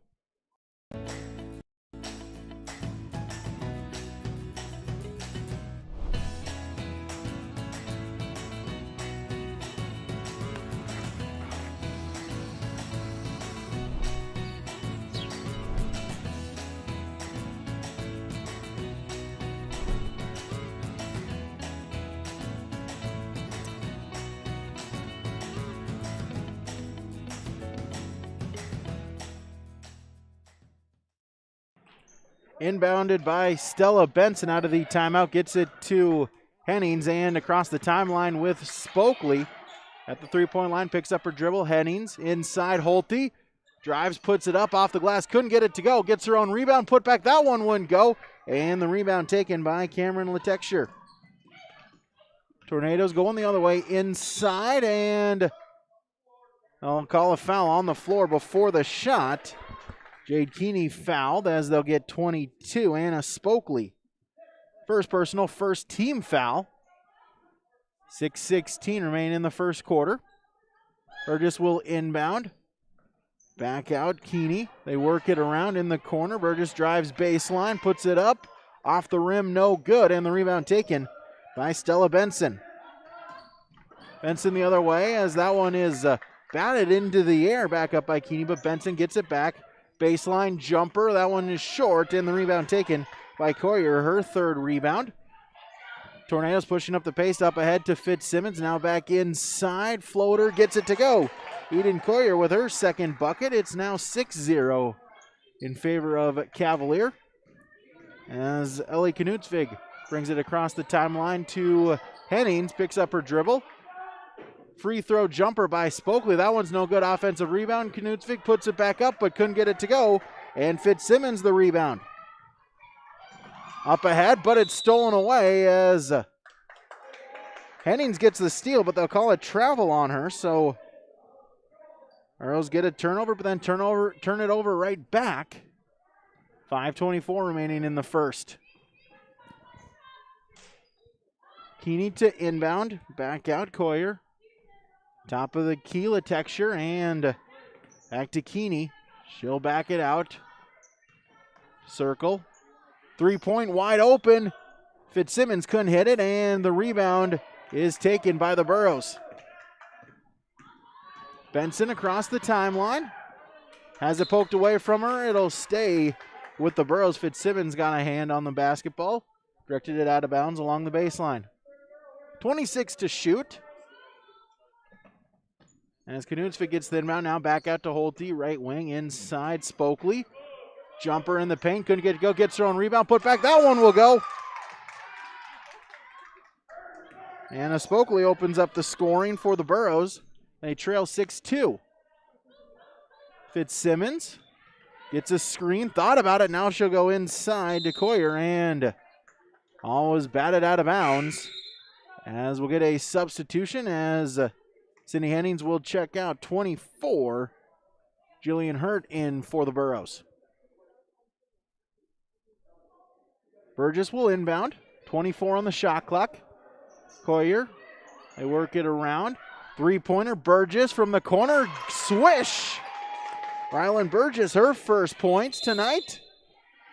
Inbounded by Stella Benson out of the timeout. Gets it to Hennings and across the timeline with Spokley. At the three-point line, picks up her dribble. Hennings inside Holte. Drives, puts it up off the glass. Couldn't get it to go. Gets her own rebound. Put back. That one wouldn't go. And the rebound taken by Cameron Letexture. Tornadoes going the other way inside, and I'll call a foul on the floor before the shot. Jade Keeney fouled as they'll get 22. Anna Spokley, first personal, first team foul. 6:16 remaining in the first quarter. Burgess will inbound. Back out, Keeney. They work it around in the corner. Burgess drives baseline, puts it up. Off the rim, no good, and the rebound taken by Stella Benson. Benson the other way as that one is batted into the air, back up by Keeney, but Benson gets it back. Baseline jumper, that one is short, and the rebound taken by Coyer, her third rebound. Tornadoes pushing up the pace, up ahead to Fitzsimmons, now back inside. Floater gets it to go. Eden Coyer with her second bucket. It's now 6-0 in favor of Cavalier, as Ellie Knutsvig brings it across the timeline to Hennings, picks up her dribble. Free throw jumper by Spokley. That one's no good. Offensive rebound. Knutsvig puts it back up, but couldn't get it to go. And Fitzsimmons the rebound. Up ahead, but it's stolen away as Hennings gets the steal, but they'll call it travel on her. So Arrows get a turnover, but then turn it over right back. 5:24 remaining in the first. Keeney to inbound. Back out, Coyer. Top of the key, Letexture, and back to Keeney. She'll back it out. Circle. 3-point wide open. Fitzsimmons couldn't hit it, and the rebound is taken by the Burros. Benson across the timeline. Has it poked away from her. It'll stay with the Burros. Fitzsimmons got a hand on the basketball. Directed it out of bounds along the baseline. 26 to shoot. As Knutsvig gets the inbound, now back out to Holte, right wing, inside Spokley. Jumper in the paint, couldn't get it to go, gets her own rebound, put back, that one will go. Anna Spokley opens up the scoring for the Burros. They trail 6-2. Fitzsimmons gets a screen, thought about it, now she'll go inside to Coyer, and all was batted out of bounds. As we'll get a substitution as Cindy Hennings will check out. 24, Jillian Hurt in for the Burros. Burgess will inbound. 24 on the shot clock. Coyer, they work it around. Three-pointer, Burgess from the corner. Swish! Rylan Burgess, her first points tonight.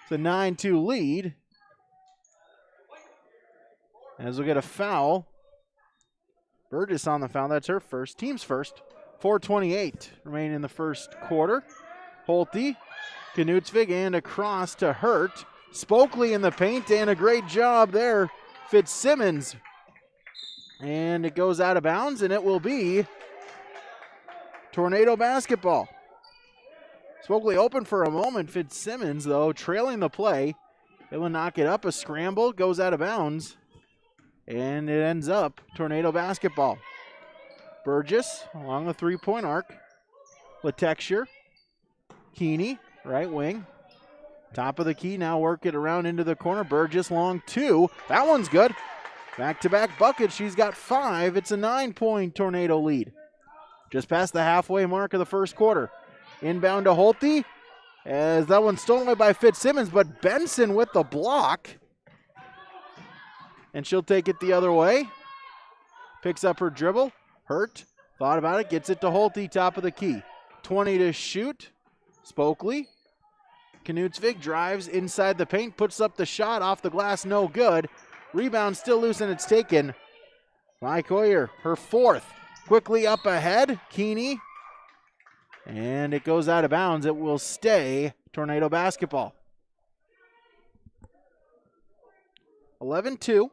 It's a 9-2 lead. As we'll get a foul. Burgess on the foul. That's her first. Team's first. 4:28 remaining in the first quarter. Holte, Knutsvig, and across to Hurt. Spokley in the paint, and a great job there. Fitzsimmons. And it goes out of bounds, and it will be Tornado basketball. Spokley open for a moment. Fitzsimmons, though, trailing the play. They will knock it up. A scramble goes out of bounds. And it ends up Tornado basketball. Burgess along the three-point arc. Letexture. Keeney, right wing. Top of the key, now work it around into the corner. Burgess long two. That one's good. Back-to-back bucket. She's got 5. It's a 9-point Tornado lead. Just past the halfway mark of the first quarter. Inbound to Holte. As that one's stolen away by Fitzsimmons, but Benson with the block. And she'll take it the other way. Picks up her dribble. Hurt. Thought about it. Gets it to Holte, top of the key. 20 to shoot. Spokley. Knutsvig drives inside the paint. Puts up the shot off the glass. No good. Rebound still loose, and it's taken by Coyer. Her fourth. Quickly up ahead. Keeney. And it goes out of bounds. It will stay Tornado basketball. 11-2.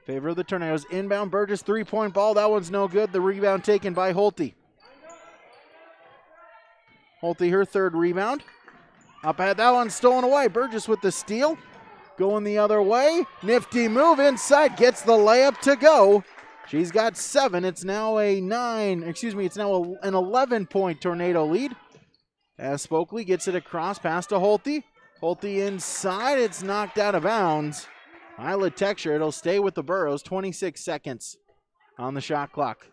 Favor of the Tornadoes. Inbound, Burgess, three-point ball. That one's no good. The rebound taken by Holte. Holte, her third rebound. Up ahead, that one's stolen away. Burgess with the steal. Going the other way. Nifty move inside. Gets the layup to go. She's got 7. It's now an 11-point Tornado lead. As Spokley gets it across, pass to Holte. Holte inside. It's knocked out of bounds. Isla Texture, it'll stay with the Burros. 26 seconds on the shot clock.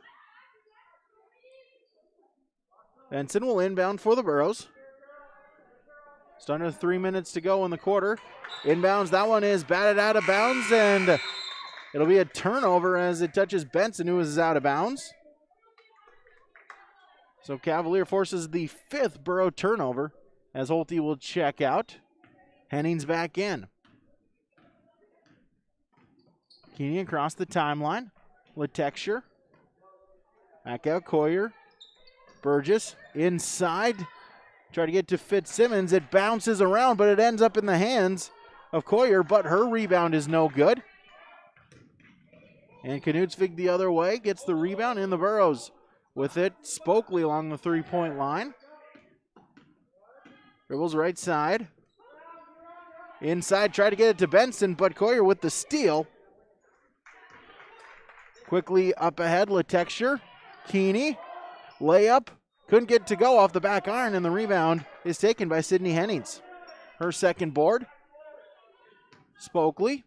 Benson will inbound for the Burros. Just under 3 minutes to go in the quarter. Inbounds, that one is batted out of bounds, and it'll be a turnover as it touches Benson, who is out of bounds. So Cavalier forces the 5th Burro turnover as Holte will check out. Henning's back in. Keeney across the timeline. Letexture. Back out Coyer. Burgess inside. Try to get to Fitzsimmons. It bounces around, but it ends up in the hands of Coyer, but her rebound is no good. And Knutsvig the other way gets the rebound in the Burros. With it, Spokley along the three-point line. Dribbles right side. Inside, try to get it to Benson, but Coyer with the steal. Quickly up ahead, Letexture. Keeney, layup. Couldn't get to go off the back iron, and the rebound is taken by Sydney Hennings. Her second board. Spokley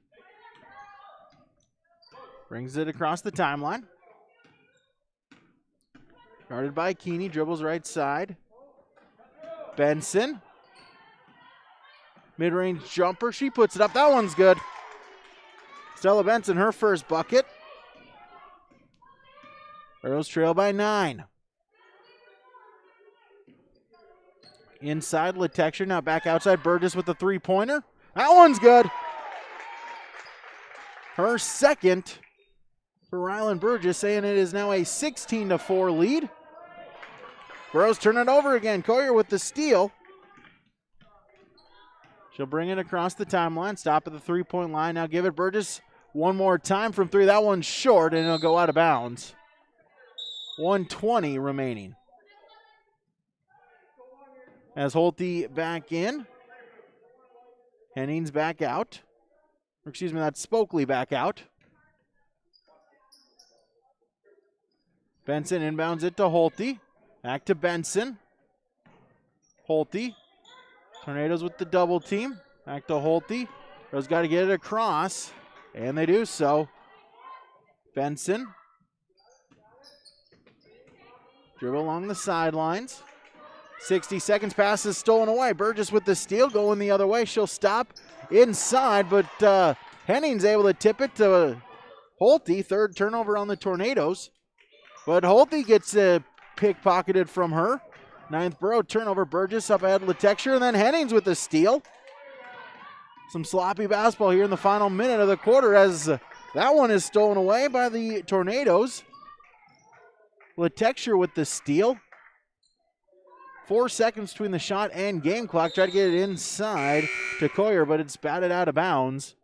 brings it across the timeline. Guarded by Keeney, dribbles right side. Benson. Mid-range jumper, she puts it up. That one's good. Stella Benson, her first bucket. Burros trail by 9. Inside, Letexture, now back outside. Burgess with the three-pointer. That one's good. Her second for Rylan Burgess, saying it is now a 16-4 lead. Burros turn it over again. Coyer with the steal. She'll bring it across the timeline. Stop at the three-point line. Now give it Burgess one more time from 3. That one's short, and it'll go out of bounds. 1:20 remaining. As Holte back in. Hennings back out. Or excuse me, that's Spokley back out. Benson inbounds it to Holte. Back to Benson. Holte. Tornadoes with the double team. Back to Holte. Rose got to get it across, and they do so. Benson. Dribble along the sidelines. 60 seconds, pass is stolen away. Burgess with the steal, going the other way. She'll stop inside, but Henning's able to tip it to Holte. Third turnover on the Tornadoes. But Holte gets pickpocketed from her. 9th Burro turnover. Burgess up ahead, Letexture, and then Hennings with the steal. Some sloppy basketball here in the final minute of the quarter as that one is stolen away by the Tornadoes. Letexture with the steal. 4 seconds between the shot and game clock. Try to get it inside to Coyer, but it's batted out of bounds.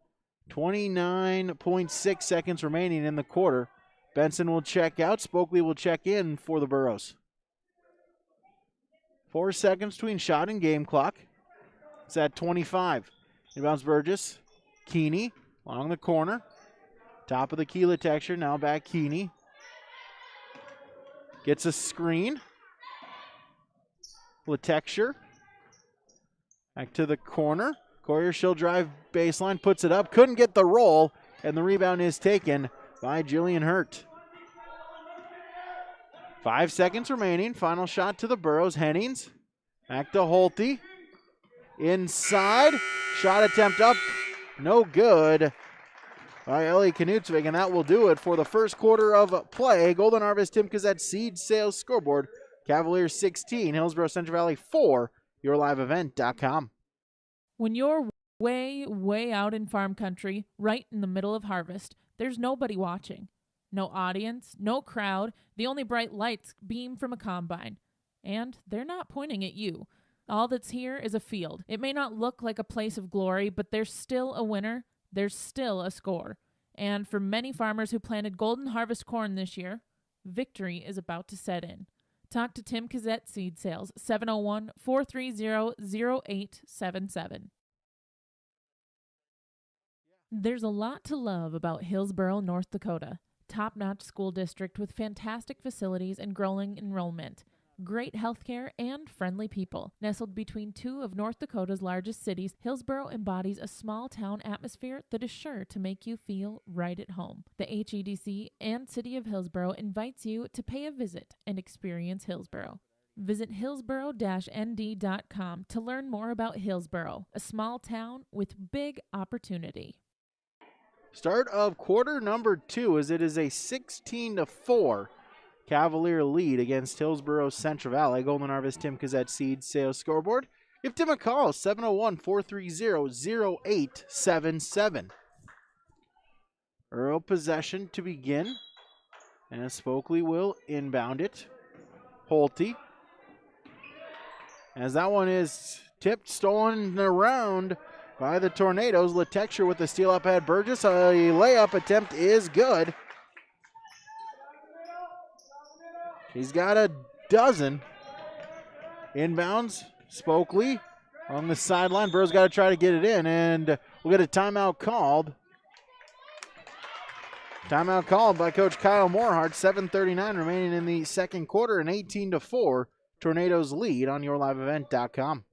29.6 seconds remaining in the quarter. Benson will check out. Spokley will check in for the Burros. 4 seconds between shot and game clock. It's at 25. Inbounds Burgess. Keeney along the corner. Top of the key, Letexture. Now back Keeney. Gets a screen. Letexture. Back to the corner. Coyer, she'll drive baseline, puts it up. Couldn't get the roll, and the rebound is taken by Jillian Hurt. 5 seconds remaining. Final shot to the Burros. Hennings. Back to Holte. Inside. Shot attempt up. No good by Ellie Knutsvig, and that will do it for the first quarter of play. Golden Harvest Tim Kazette Seed Sales Scoreboard. Cavaliers 16, Hillsboro-Central Valley 4, yourliveevent.com. When you're way, way out in farm country, right in the middle of harvest, there's nobody watching. No audience, no crowd, the only bright lights beam from a combine. And they're not pointing at you. All that's here is a field. It may not look like a place of glory, but there's still a winner. There's still a score. And for many farmers who planted golden harvest corn this year, victory is about to set in. Talk to Tim Kazette Seed Sales, 701-430-0877. There's a lot to love about Hillsboro, North Dakota. Top-notch school district with fantastic facilities and growing enrollment. Great healthcare and friendly people. Nestled between two of North Dakota's largest cities, Hillsboro embodies a small-town atmosphere that is sure to make you feel right at home. The HEDC and City of Hillsboro invites you to pay a visit and experience Hillsboro. Visit Hillsboro-ND.com to learn more about Hillsboro, a small town with big opportunity. Start of quarter number 2 as it is a 16-4 Cavalier lead against Hillsboro-Central Valley. Golden Harvest Tim Kazette Seed Sales Scoreboard. Give Tim a call, 701-430-0877. Earl possession to begin. And Spokley will inbound it. Holte. As that one is tipped, stolen around by the Tornadoes. Letexture with the steal up ahead. Burgess, a layup attempt is good. He's got a dozen. Inbounds, Spokley on the sideline. Burrow's got to try to get it in, and we'll get a timeout called. Timeout called by Coach Kyle Morehart. 7:39 remaining in the second quarter, and 18-4 Tornadoes lead on yourliveevent.com.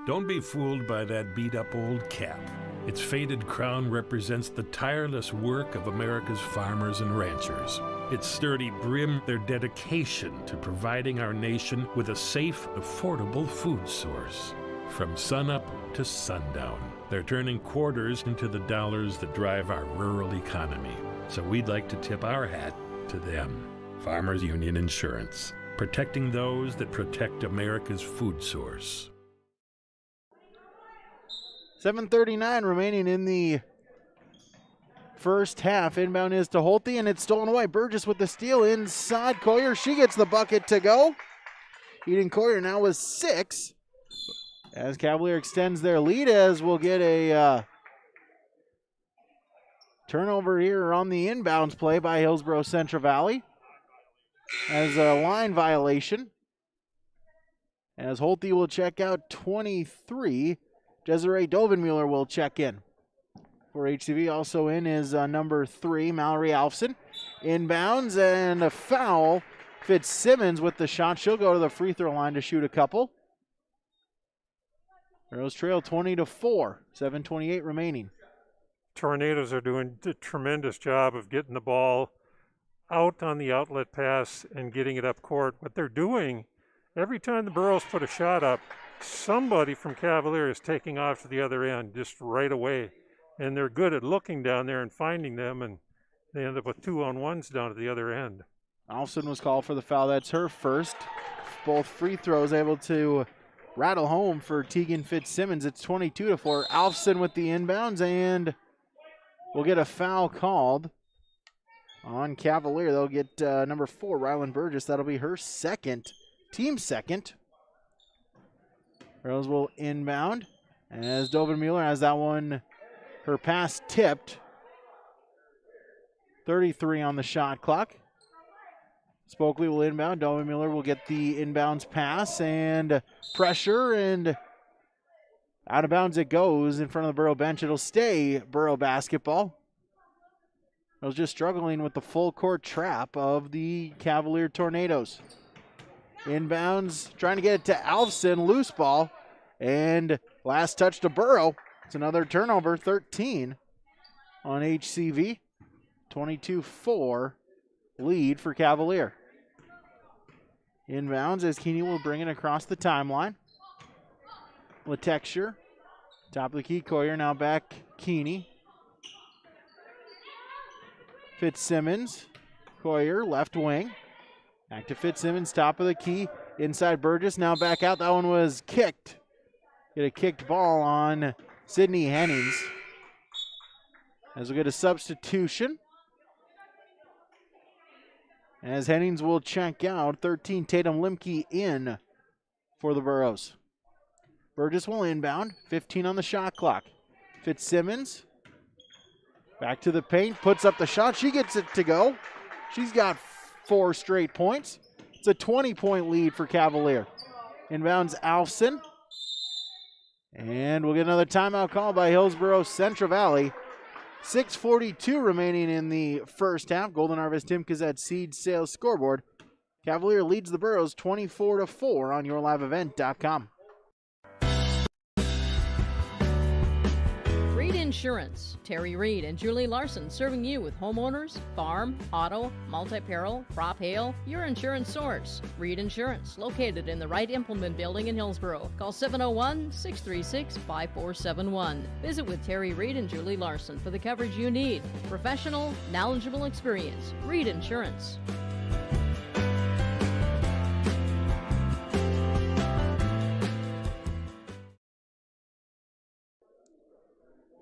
Don't be fooled by that beat-up old cap. Its faded crown represents the tireless work of America's farmers and ranchers. Its sturdy brim, their dedication to providing our nation with a safe, affordable food source. From sunup to sundown, they're turning quarters into the dollars that drive our rural economy. So we'd like to tip our hat to them. Farmers Union Insurance, protecting those that protect America's food source. 7:39 remaining in the first half. Inbound is to Holte, and it's stolen away. Burgess with the steal inside. Coyer, she gets the bucket to go. Eden Coyer now with 6. As Cavalier extends their lead, as we'll get a turnover here on the inbounds play by Hillsboro-Central Valley. As a line violation. As Holte will check out 23. Desiree Dovenmuller will check in. For HCV, also in is number 3, Mallory Alfson. Inbounds and a foul. Fitzsimmons with the shot. She'll go to the free throw line to shoot a couple. Arrows trail 20-4. 7:28 remaining. Tornadoes are doing a tremendous job of getting the ball out on the outlet pass and getting it up court. What they're doing, every time the Burros put a shot up, somebody from Cavalier is taking off to the other end just right away. And they're good at looking down there and finding them, and they end up with 2-on-1s down at the other end. Alfson was called for the foul. That's her first. Both free throws able to rattle home for Tegan Fitzsimmons. It's 22-4. Alfson with the inbounds, and we'll get a foul called on Cavalier. They'll get number 4, Ryland Burgess. That'll be her second, team second. Rose will inbound as Dovenmuller has that one, her pass tipped. 33 on the shot clock. Spokley will inbound. Dovenmuller will get the inbounds pass and pressure, and out of bounds it goes in front of the Burrow bench. It'll stay Burrow basketball. I was just struggling with the full court trap of the Cavalier Tornadoes. Inbounds, trying to get it to Alfson, loose ball, and last touch to Burrow. It's another turnover, 13 on HCV. 22-4 lead for Cavalier. Inbounds as Keeney will bring it across the timeline. Letexture, top of the key, Coyer now back Keeney. Fitzsimmons, Coyer, left wing. Back to Fitzsimmons, top of the key. Inside Burgess, now back out. That one was kicked. Get a kicked ball on Sydney Hennings. As we get a substitution. As Hennings will check out, 13 Tatum Limke in for the Burros. Burgess will inbound, 15 on the shot clock. Fitzsimmons, back to the paint, puts up the shot. She gets it to go. She's got 4 straight points. It's a 20-point lead for Cavalier. Inbounds Alfson. And we'll get another timeout call by Hillsboro-Central Valley. 6:42 remaining in the first half. Golden Harvest Tim Kazette Seed Sales Scoreboard. Cavalier leads the Burros 24-4 on yourliveevent.com. Insurance. Terry Reed and Julie Larson serving you with homeowners, farm, auto, multi-peril, crop hail, your insurance source. Reed Insurance, located in the Wright Implement Building in Hillsboro. Call 701-636-5471. Visit with Terry Reed and Julie Larson for the coverage you need. Professional, knowledgeable experience. Reed Insurance.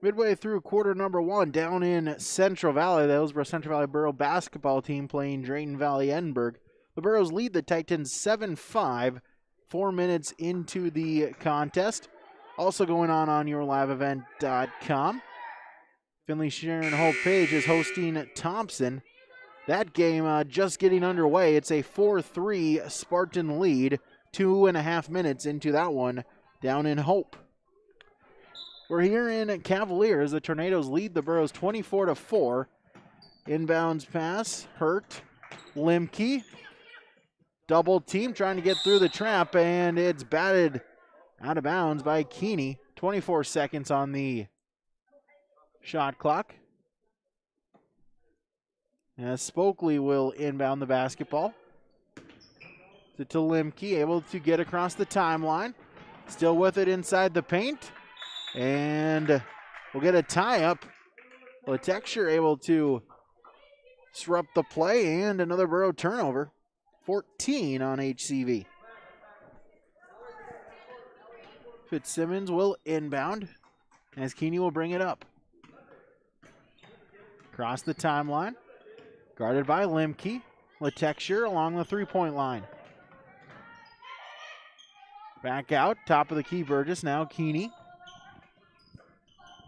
Midway through quarter number 1, down in Central Valley, the Hillsboro-Central Valley Borough basketball team playing Drayton Valley Edinburgh. The Boroughs lead the Titans 7-5, 4 minutes into the contest. Also going on yourliveevent.com. Finley Sharon Hope Page is hosting Thompson. That game just getting underway. It's a 4-3 Spartan lead, 2.5 minutes into that one down in Hope. We're here in Cavalier as the Tornadoes lead the Boroughs 24-4. Inbounds pass, Hurt, Limke. Double team trying to get through the trap, and it's batted out of bounds by Keeney. 24 seconds on the shot clock. As Spokley will inbound the basketball. To Limke, able to get across the timeline. Still with it inside the paint. And we'll get a tie-up. Letexture able to disrupt the play, and another Borough turnover. 14 on HCV. Fitzsimmons will inbound as Keeney will bring it up. Across the timeline. Guarded by Limke. Letexture along the three-point line. Back out. Top of the key, Burgess. Now Keeney.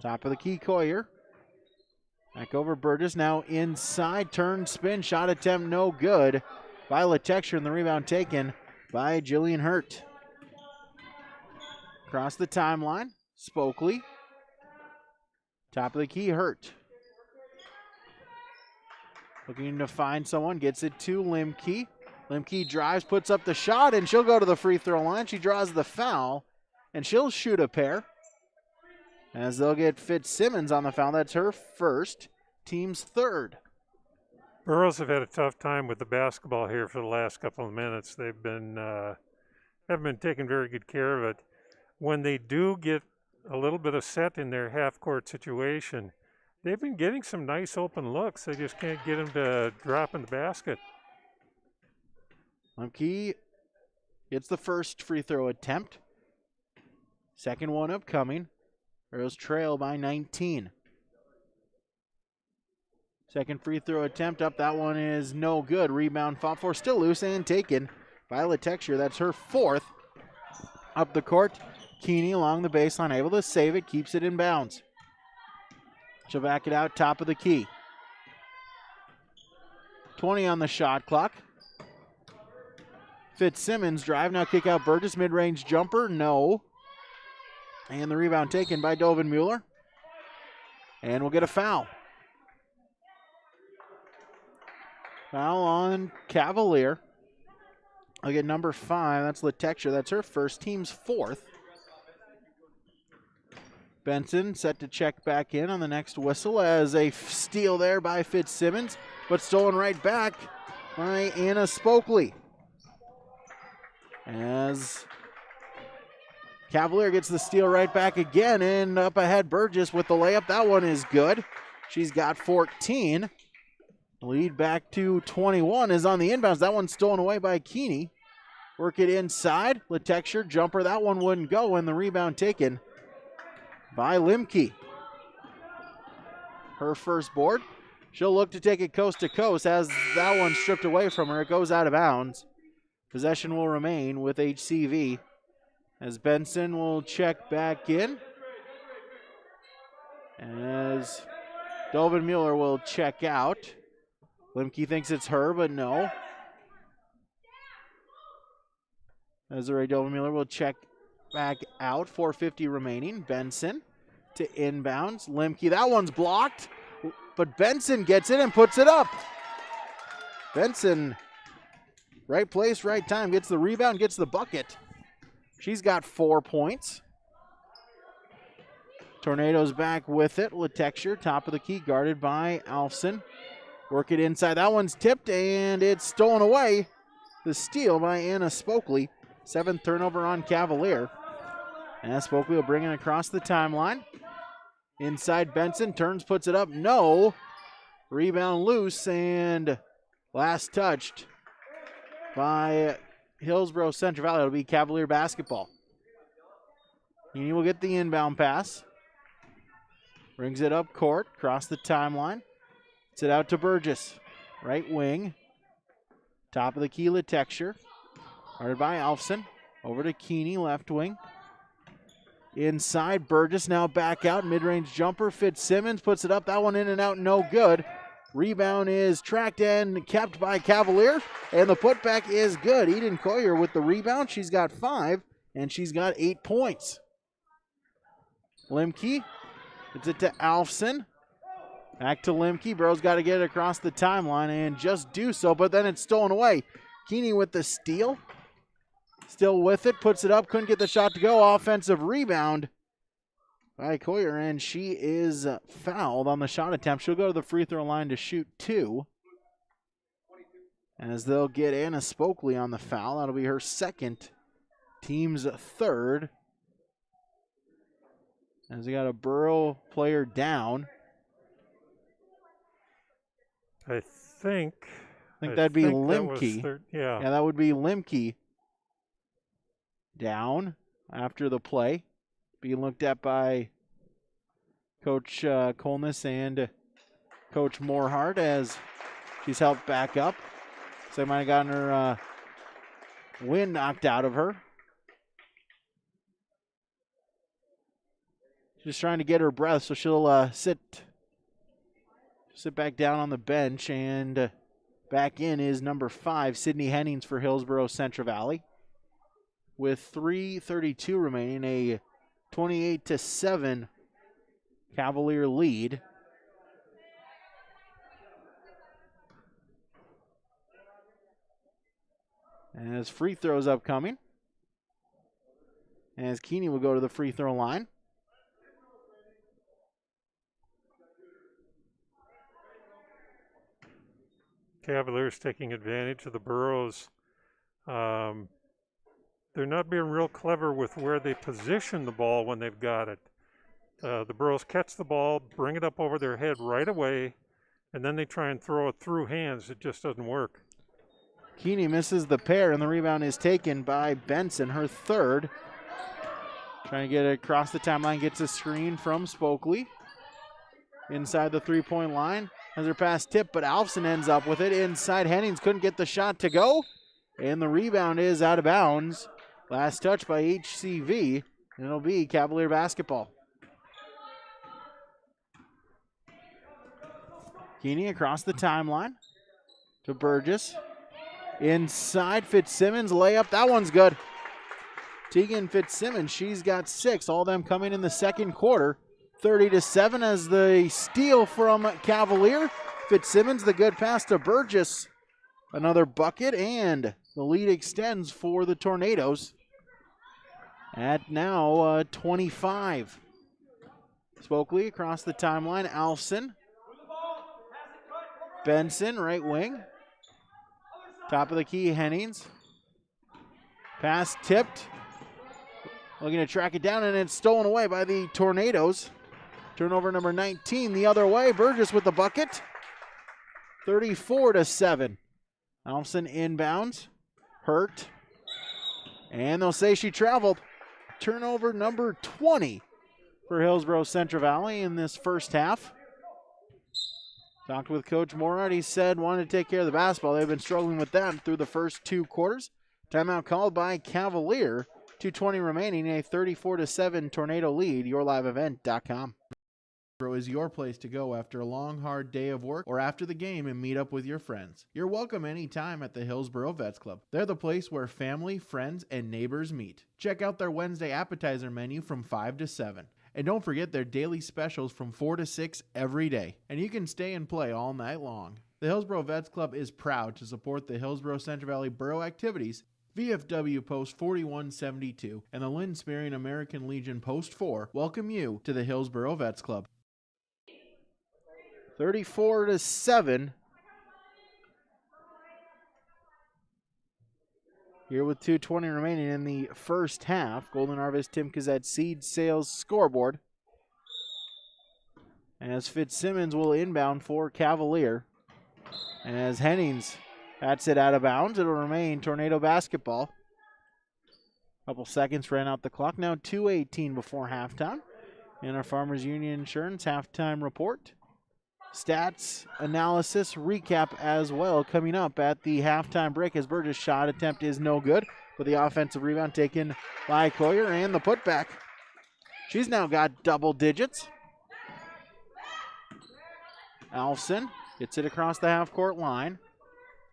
Top of the key, Coyer. Back over Burgess. Now inside. Turn, spin. Shot attempt no good by Letexture, and the rebound taken by Jillian Hurt. Across the timeline. Spokley. Top of the key, Hurt. Looking to find someone. Gets it to Limke. Limke drives, puts up the shot, and she'll go to the free throw line. She draws the foul, and she'll shoot a pair. As they'll get Fitzsimmons on the foul. That's her first, team's third. Boroughs have had a tough time with the basketball here for the last couple of minutes. They've been haven't been taking very good care of it. When they do get a little bit of set in their half-court situation, they've been getting some nice open looks. They just can't get them to drop in the basket. Limke gets the first free throw attempt. Second one upcoming. Arrows trail by 19. Second free throw attempt up. That one is no good. Rebound fought for. Still loose and taken by Letexture. That's her fourth. Up the court. Keeney along the baseline. Able to save it. Keeps it in bounds. She'll back it out. Top of the key. 20 on the shot clock. Fitzsimmons drive. Now kick out Burgess. Mid-range jumper. No. And the rebound taken by Dovin Mueller. And we'll get a foul. Foul on Cavalier. I'll get number 5. That's Letexture. That's her first, team's fourth. Benson set to check back in on the next whistle as a steal there by Fitzsimmons, but stolen right back by Anna Spokley. As Cavalier gets the steal right back again, and up ahead Burgess with the layup. That one is good. She's got 14. Lead back to 21 is on the inbounds. That one's stolen away by Keeney. Work it inside. Letexture jumper. That one wouldn't go, and the rebound taken by Limke. Her first board. She'll look to take it coast to coast. As that one stripped away from her, it goes out of bounds. Possession will remain with HCV. As Benson will check back in. As Dovin Mueller will check out. Limke thinks it's her, but no. Desiree Dovin Mueller will check back out. 4:50 remaining. Benson to inbounds. Limke, that one's blocked, but Benson gets it and puts it up. Benson, right place, right time, gets the rebound, gets the bucket. She's got 4 points. Tornadoes back with it. Letexture, top of the key, guarded by Alfson. Work it inside. That one's tipped, and it's stolen away. The steal by Anna Spokley. 7th turnover on Cavalier. And Spokley will bring it across the timeline. Inside Benson, turns, puts it up. No. Rebound loose, and last touched by Hillsboro-Central Valley. It'll be Cavalier basketball. He will get the inbound pass. Brings it up court, across the timeline. Gets it out to Burgess. Right wing. Top of the key, Letexture. Guarded by Alfson. Over to Keeney, left wing. Inside, Burgess now back out. Mid-range jumper. Fitzsimmons puts it up. That one in and out, no good. Rebound is tracked and kept by Cavalier. And the putback is good. Eden Coyer with the rebound. She's got 5, and she's got 8 points. Limke. It's it to Alfson. Back to Limke. Burrow's got to get it across the timeline and just do so, but then it's stolen away. Keeney with the steal. Still with it. Puts it up. Couldn't get the shot to go. Offensive rebound by Coyer, and she is fouled on the shot attempt. She'll go to the free throw line to shoot 2. As they'll get Anna Spokley on the foul. That'll be her 2nd, team's 3rd. As they got a Borough player down. I think that'd be Limke. Yeah, that would be Limke down after the play. Being looked at by Coach Colness and Coach Morehart as she's helped back up. So they might have gotten her wind knocked out of her. Just trying to get her breath, so she'll sit back down on the bench, and back in is number 5, Sydney Hennings for Hillsboro-Central Valley. With 3:32 remaining, a 28-7 Cavalier lead. As free throws upcoming. As Keeney will go to the free throw line. Cavaliers taking advantage of the Burrows. They're not being real clever with where they position the ball when they've got it. The Burrows catch the ball, bring it up over their head right away, and then they try and throw it through hands. It just doesn't work. Keeney misses the pair, and the rebound is taken by Benson, her 3rd. Trying to get it across the timeline, gets a screen from Spokley. Inside the three-point line. Has her pass tipped, but Alfson ends up with it. Inside, Hennings couldn't get the shot to go. And the rebound is out of bounds. Last touch by HCV. And it'll be Cavalier basketball. Keeney across the timeline to Burgess. Inside, Fitzsimmons, layup. That one's good. Tegan Fitzsimmons, she's got 6. All them coming in the second quarter. 30-7 as the steal from Cavalier. Fitzsimmons, the good pass to Burgess. Another bucket, and the lead extends for the Tornadoes at now 25. Spokley across the timeline. Alfson. Benson, right wing. Top of the key, Hennings. Pass tipped. Looking to track it down, and it's stolen away by the Tornadoes. Turnover number 19 the other way. Burgess with the bucket. 34-7. Alfson inbounds. Hurt. And they'll say she traveled. Turnover number 20 for Hillsboro-Central Valley in this first half. Talked with Coach Morard. He said wanted to take care of the basketball. They've been struggling with that through the first 2 quarters. Timeout called by Cavalier. 2:20 remaining, a 34-7 Tornado lead. YourLiveEvent.com. Is your place to go after a long, hard day of work or after the game and meet up with your friends. You're welcome anytime at the Hillsboro Vets Club. They're the place where family, friends, and neighbors meet. Check out their Wednesday appetizer menu from 5 to 7. And don't forget their daily specials from 4 to 6 every day. And you can stay and play all night long. The Hillsboro Vets Club is proud to support the Hillsboro-Central Valley Borough activities VFW Post 4172 and the Lynn Sperry American Legion Post 4 welcome you to the Hillsboro Vets Club. 34-7. Here with 2:20 remaining in the first half. Golden Harvest Timkes at Seed Sales scoreboard. As Fitzsimmons will inbound for Cavalier. As Hennings that's it out of bounds. It'll remain Tornado basketball. Couple seconds ran out the clock. Now 2:18 before halftime. In our Farmers Union Insurance halftime report. Stats, analysis, recap as well coming up at the halftime break as Burgess' shot attempt is no good, but the offensive rebound taken by Coyer and the putback. She's now got double digits. Alfson gets it across the half-court line.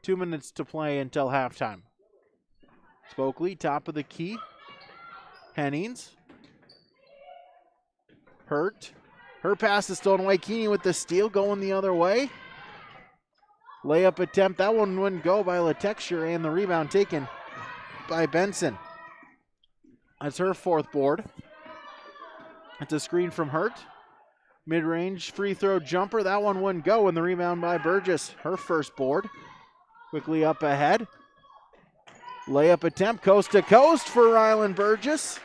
2 minutes to play until halftime. Spokley, top of the key. Hennings. Hurt. Her pass is stolen away. Keeney with the steal, going the other way. Layup attempt. That one wouldn't go by Letexture, and the rebound taken by Benson. That's her fourth board. It's a screen from Hurt. Mid-range free throw jumper. That one wouldn't go, and the rebound by Burgess. Her first board. Quickly up ahead. Layup attempt, coast to coast for Rylan Burgess.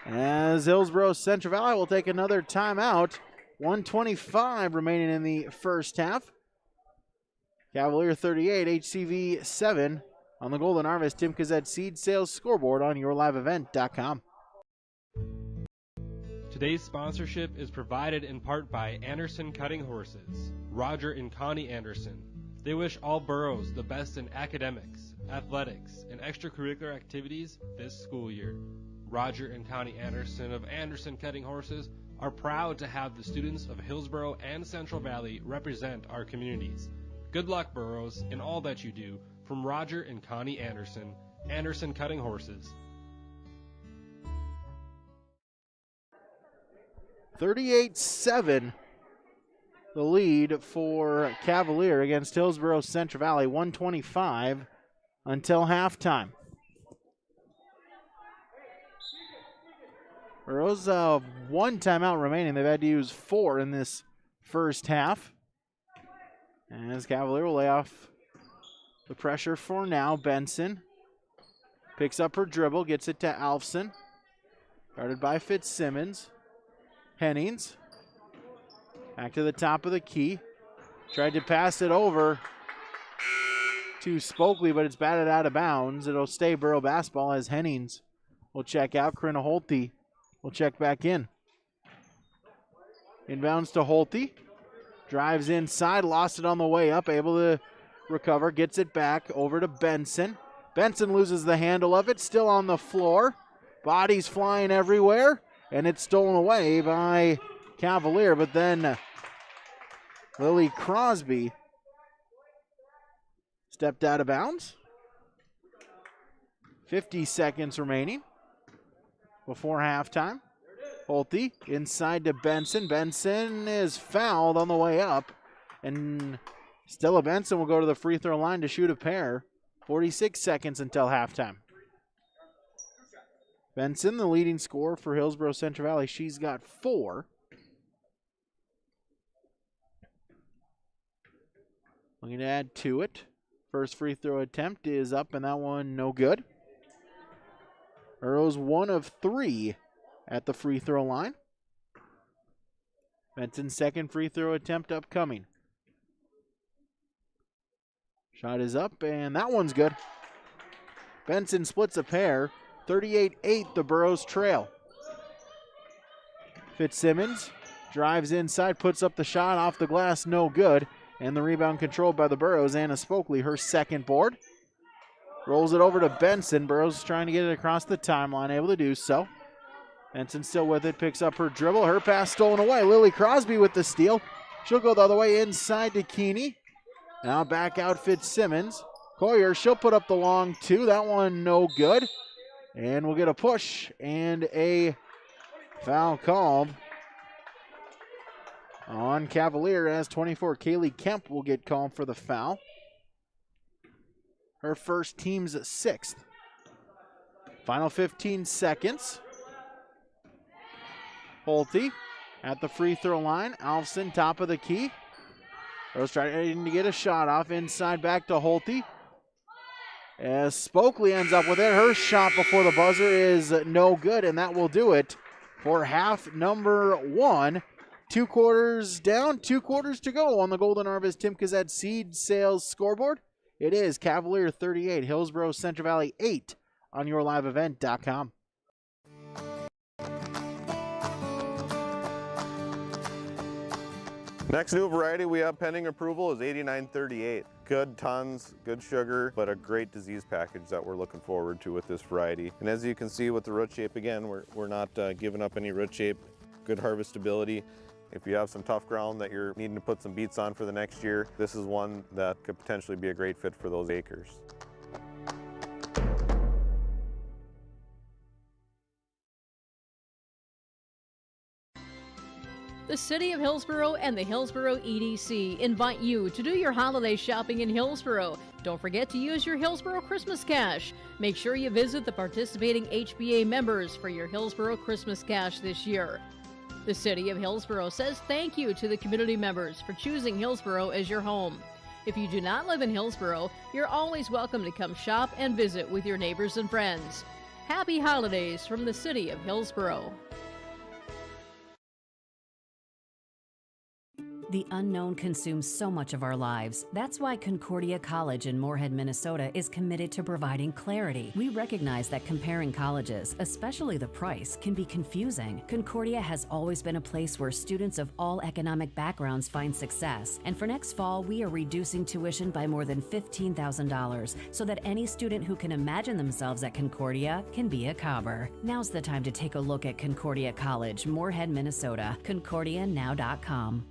As Hillsboro-Central Valley will take another timeout. 1:25 remaining in the first half. Cavalier 38, HCV 7 on the Golden Harvest Timkes at Seed Sales scoreboard on yourliveevent.com. Today's sponsorship is provided in part by Anderson Cutting Horses, Roger and Connie Anderson. They wish all boroughs the best in academics, athletics, and extracurricular activities this school year. Roger and Connie Anderson of Anderson Cutting Horses are proud to have the students of Hillsboro and Central Valley represent our communities. Good luck, boroughs, in all that you do. From Roger and Connie Anderson, Anderson Cutting Horses. 38-7, the lead for Cavalier against Hillsboro-Central Valley. 1:25 until halftime. Burroughs, one timeout remaining. They've had to use 4 in this first half. As Cavalier will lay off the pressure for now. Benson picks up her dribble, gets it to Alfson. Guarded by Fitzsimmons. Hennings. Back to the top of the key. Tried to pass it over to Spokley, but it's batted out of bounds. It'll stay Borough basketball as Hennings will check out. Corinna Holte will check back in. Inbounds to Holte. Drives inside, lost it on the way up, able to recover, gets it back over to Benson. Benson loses the handle of it, still on the floor. Bodies flying everywhere, and it's stolen away by Cavalier, but then Lily Crosby stepped out of bounds. 50 seconds remaining before halftime. Holte inside to Benson. Benson is fouled on the way up. And Stella Benson will go to the free throw line to shoot a pair. 46 seconds until halftime. Benson, the leading scorer for Hillsboro-Central Valley. She's got 4. Looking to add to it. First free throw attempt is up, and that one no good. Burroughs 1 of 3 at the free throw line. Benson's second free throw attempt upcoming. Shot is up, and that one's good. Benson splits a pair. 38-8, the Burroughs trail. Fitzsimmons drives inside, puts up the shot off the glass, no good. And the rebound controlled by the Burroughs. Anna Spokley, her second board. Rolls it over to Benson. Burroughs trying to get it across the timeline, able to do so. Benson still with it, picks up her dribble. Her pass stolen away. Lily Crosby with the steal. She'll go the other way inside to Keeney. Now back out Fitzsimmons. Coyer, she'll put up the long 2. That one no good. And we'll get a push and a foul called on Cavalier as 24. Kaylee Kemp will get called for the foul. her first, team's 6th. Final 15 seconds. Holte at the free throw line. Alfson, top of the key. Rose trying to get a shot off inside, back to Holte. As Spokley ends up with it. Her shot before the buzzer is no good, and that will do it for half number 1. 2 quarters down, 2 quarters to go on the Golden Harvest Tim Kazet Seed Sales scoreboard. It is Cavalier 38, Hillsboro-Central Valley 8 on yourliveevent.com. Next new variety we have pending approval is 8938. Good tons, good sugar, but a great disease package that we're looking forward to with this variety. And as you can see with the root shape, again, we're not giving up any root shape, good harvestability. If you have some tough ground that you're needing to put some beets on for the next year, this is one that could potentially be a great fit for those acres. The City of Hillsboro and the Hillsboro EDC invite you to do your holiday shopping in Hillsboro. Don't forget to use your Hillsboro Christmas Cash. Make sure you visit the participating HBA members for your Hillsboro Christmas Cash this year. The City of Hillsboro says thank you to the community members for choosing Hillsboro as your home. If you do not live in Hillsboro, you're always welcome to come shop and visit with your neighbors and friends. Happy holidays from the City of Hillsboro. The unknown consumes so much of our lives. That's why Concordia College in Moorhead, Minnesota is committed to providing clarity. We recognize that comparing colleges, especially the price, can be confusing. Concordia has always been a place where students of all economic backgrounds find success. And for next fall, we are reducing tuition by more than $15,000 so that any student who can imagine themselves at Concordia can be a Cobber. Now's the time to take a look at Concordia College, Moorhead, Minnesota. ConcordiaNow.com.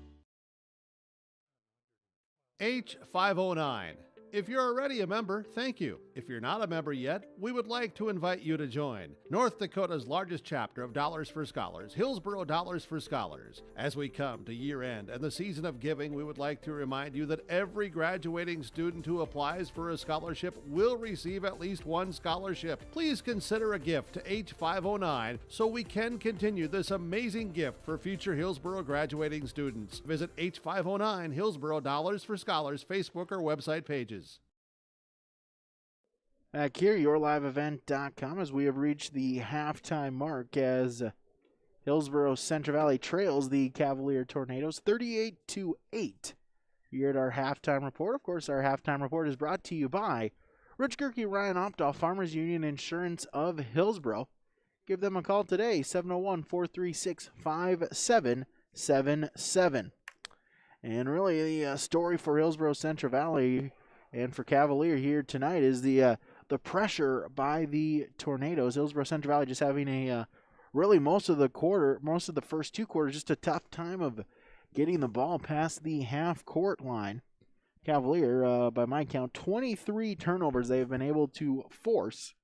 H509. If you're already a member, thank you. If you're not a member yet, we would like to invite you to join North Dakota's largest chapter of Dollars for Scholars, Hillsboro Dollars for Scholars. As we come to year end and the season of giving, we would like to remind you that every graduating student who applies for a scholarship will receive at least one scholarship. Please consider a gift to H509 so we can continue this amazing gift for future Hillsboro graduating students. Visit H509 Hillsboro Dollars for Scholars Facebook or website pages. Back here, yourliveevent.com, as we have reached the halftime mark as Hillsboro-Central Valley trails the Cavalier Tornadoes 38-8. Here at our halftime report. Of course, our halftime report is brought to you by Rich Gerke, Ryan Opdahl, Farmers Union Insurance of Hillsboro. Give them a call today, 701-436-5777. And really, the story for Hillsboro-Central Valley and for Cavalier here tonight is the pressure by the Tornadoes. Hillsboro-Central Valley just having a really most of the first 2 quarters, just a tough time of getting the ball past the half-court line. Cavalier, by my count, 23 turnovers they have been able to force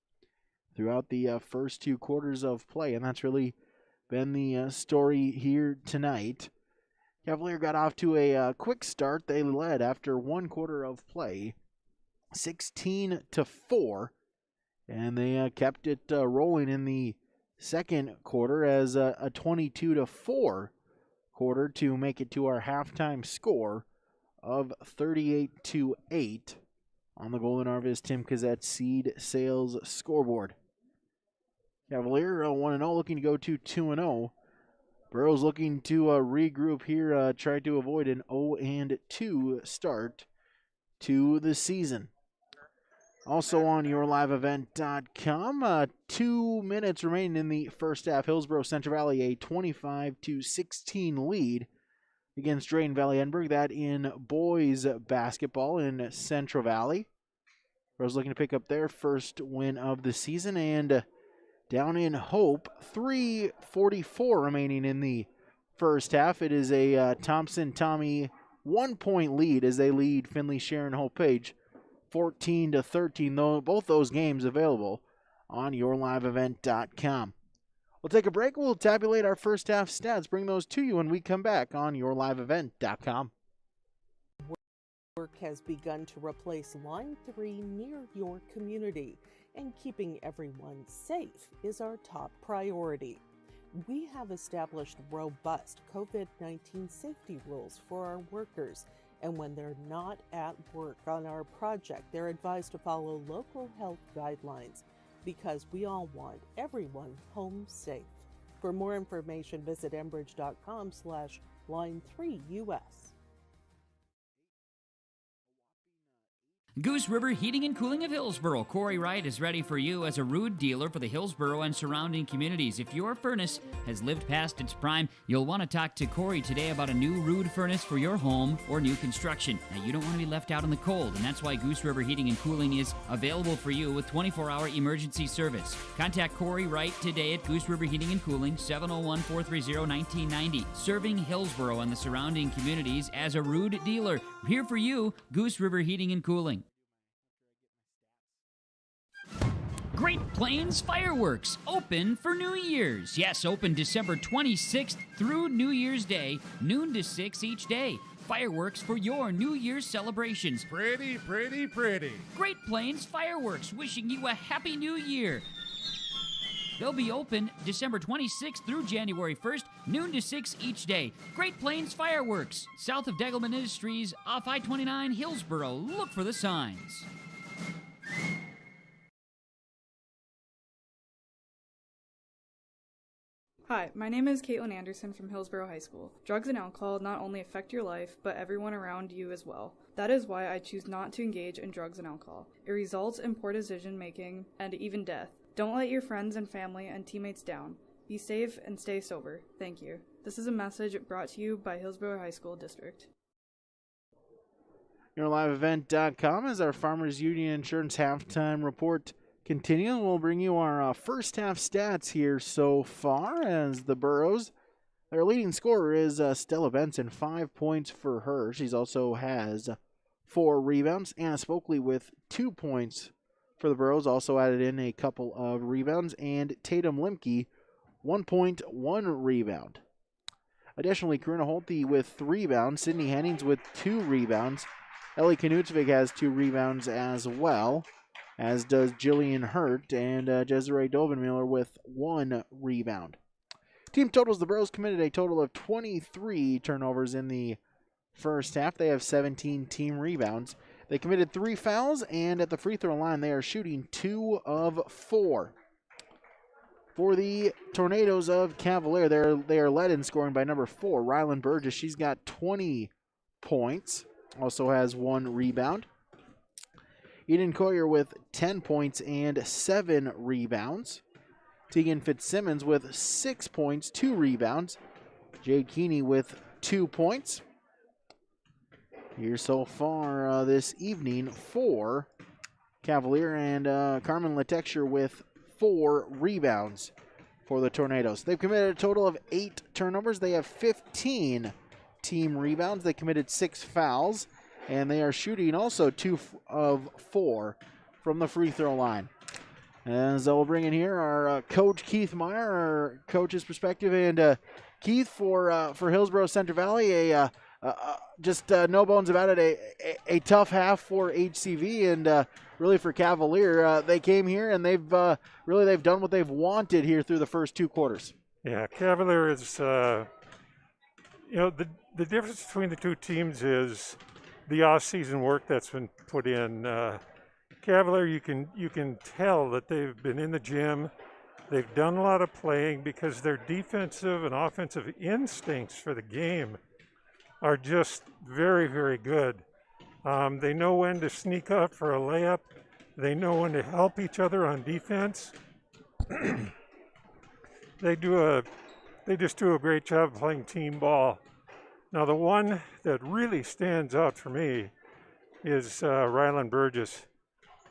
throughout the first 2 quarters of play, and that's really been the story here tonight. Cavalier got off to a quick start. They led after 1 quarter of play, 16-4, and they kept it rolling in the second quarter as a 22-4 quarter to make it to our halftime score of 38-8 on the Golden Harvest Tim Kazet Seed Sales scoreboard. Cavalier 1-0, looking to go to 2-0. Burrows looking to regroup here, try to avoid an 0-2 start to the season. Also on yourliveevent.com, 2 minutes remaining in the first half. Hillsboro-Central Valley a 25-16 lead against Drayton Valley Edinburgh. That in boys basketball in Central Valley. Burrows looking to pick up their first win of the season, and down in Hope, 3:44 remaining in the first half. It is a Thompson-Tommy 1-point lead as they lead Finley-Sharon Hope Page 14-13. Though both those games available on yourliveevent.com. We'll take a break. We'll tabulate our first half stats, bring those to you when we come back on yourliveevent.com. Work has begun to replace Line 3 near your community, and keeping everyone safe is our top priority. We have established robust COVID-19 safety rules for our workers, and when they're not at work on our project, they're advised to follow local health guidelines because we all want everyone home safe. For more information, visit enbridge.com/line3us. Goose River Heating and Cooling of Hillsboro. Corey Wright is ready for you as a Ruud dealer for the Hillsboro and surrounding communities. If your furnace has lived past its prime, you'll want to talk to Corey today about a new Ruud furnace for your home or new construction. Now, you don't want to be left out in the cold, and that's why Goose River Heating and Cooling is available for you with 24-hour emergency service. Contact Corey Wright today at Goose River Heating and Cooling, 701-430-1990. Serving Hillsboro and the surrounding communities as a Ruud dealer. Here for you, Goose River Heating and Cooling. Great Plains Fireworks, open for New Year's. Yes, open December 26th through New Year's Day, noon to 6 each day. Fireworks for your New Year's celebrations. Pretty, pretty, pretty. Great Plains Fireworks, wishing you a Happy New Year. They'll be open December 26th through January 1st, noon to 6 each day. Great Plains Fireworks, south of Degelman Industries, off I-29, Hillsboro. Look for the signs. Hi, my name is Caitlin Anderson from Hillsboro High School. Drugs and alcohol not only affect your life, but everyone around you as well. That is why I choose not to engage in drugs and alcohol. It results in poor decision-making and even death. Don't let your friends and family and teammates down. Be safe and stay sober. Thank you. This is a message brought to you by Hillsboro High School District. YourLiveEvent.com is our Farmers Union Insurance halftime report. Continuing, we'll bring you our first half stats here so far as the Burros. Their leading scorer is Stella Benson, 5 points for her. She also has 4 rebounds. Anna Spokley with 2 points for the Burros, also added in a couple of rebounds. And Tatum Limke, 1 point, 1 rebound. Additionally, Karina Holte with 3 rebounds. Sydney Hennings with 2 rebounds. Ellie Knutsvik has 2 rebounds as well, as does Jillian Hurt, and Desiree Dovenmiller with 1 rebound. Team totals, the Burros committed a total of 23 turnovers in the first half. They have 17 team rebounds. They committed 3 fouls, and at the free throw line, they are shooting 2 of 4. For the Tornadoes of Cavalier, they are led in scoring by number 4, Rylan Burgess. She's got 20 points, also has 1 rebound. Eden Coyer with 10 points and 7 rebounds. Tegan Fitzsimmons with 6 points, 2 rebounds. Jade Keeney with 2 points. Here so far this evening for Cavalier, and Carmen Letexture with 4 rebounds for the Tornadoes. They've committed a total of 8 turnovers. They have 15 team rebounds. They committed 6 fouls. And they are shooting also 2 of 4 from the free throw line. And so we'll bring in here our coach Keith Meyer, our coach's perspective. And Keith, for Hillsboro-Central Valley, just no bones about it, a tough half for HCV, and really for Cavalier. They came here and they've done what they've wanted here through the first 2 quarters. Yeah, Cavalier is, the difference between the 2 teams is the off-season work that's been put in. Cavalier, you can tell that they've been in the gym. They've done a lot of playing because their defensive and offensive instincts for the game are just very, very good. They know when to sneak up for a layup. They know when to help each other on defense. They just do a great job playing team ball. Now, the one that really stands out for me is Rylan Burgess.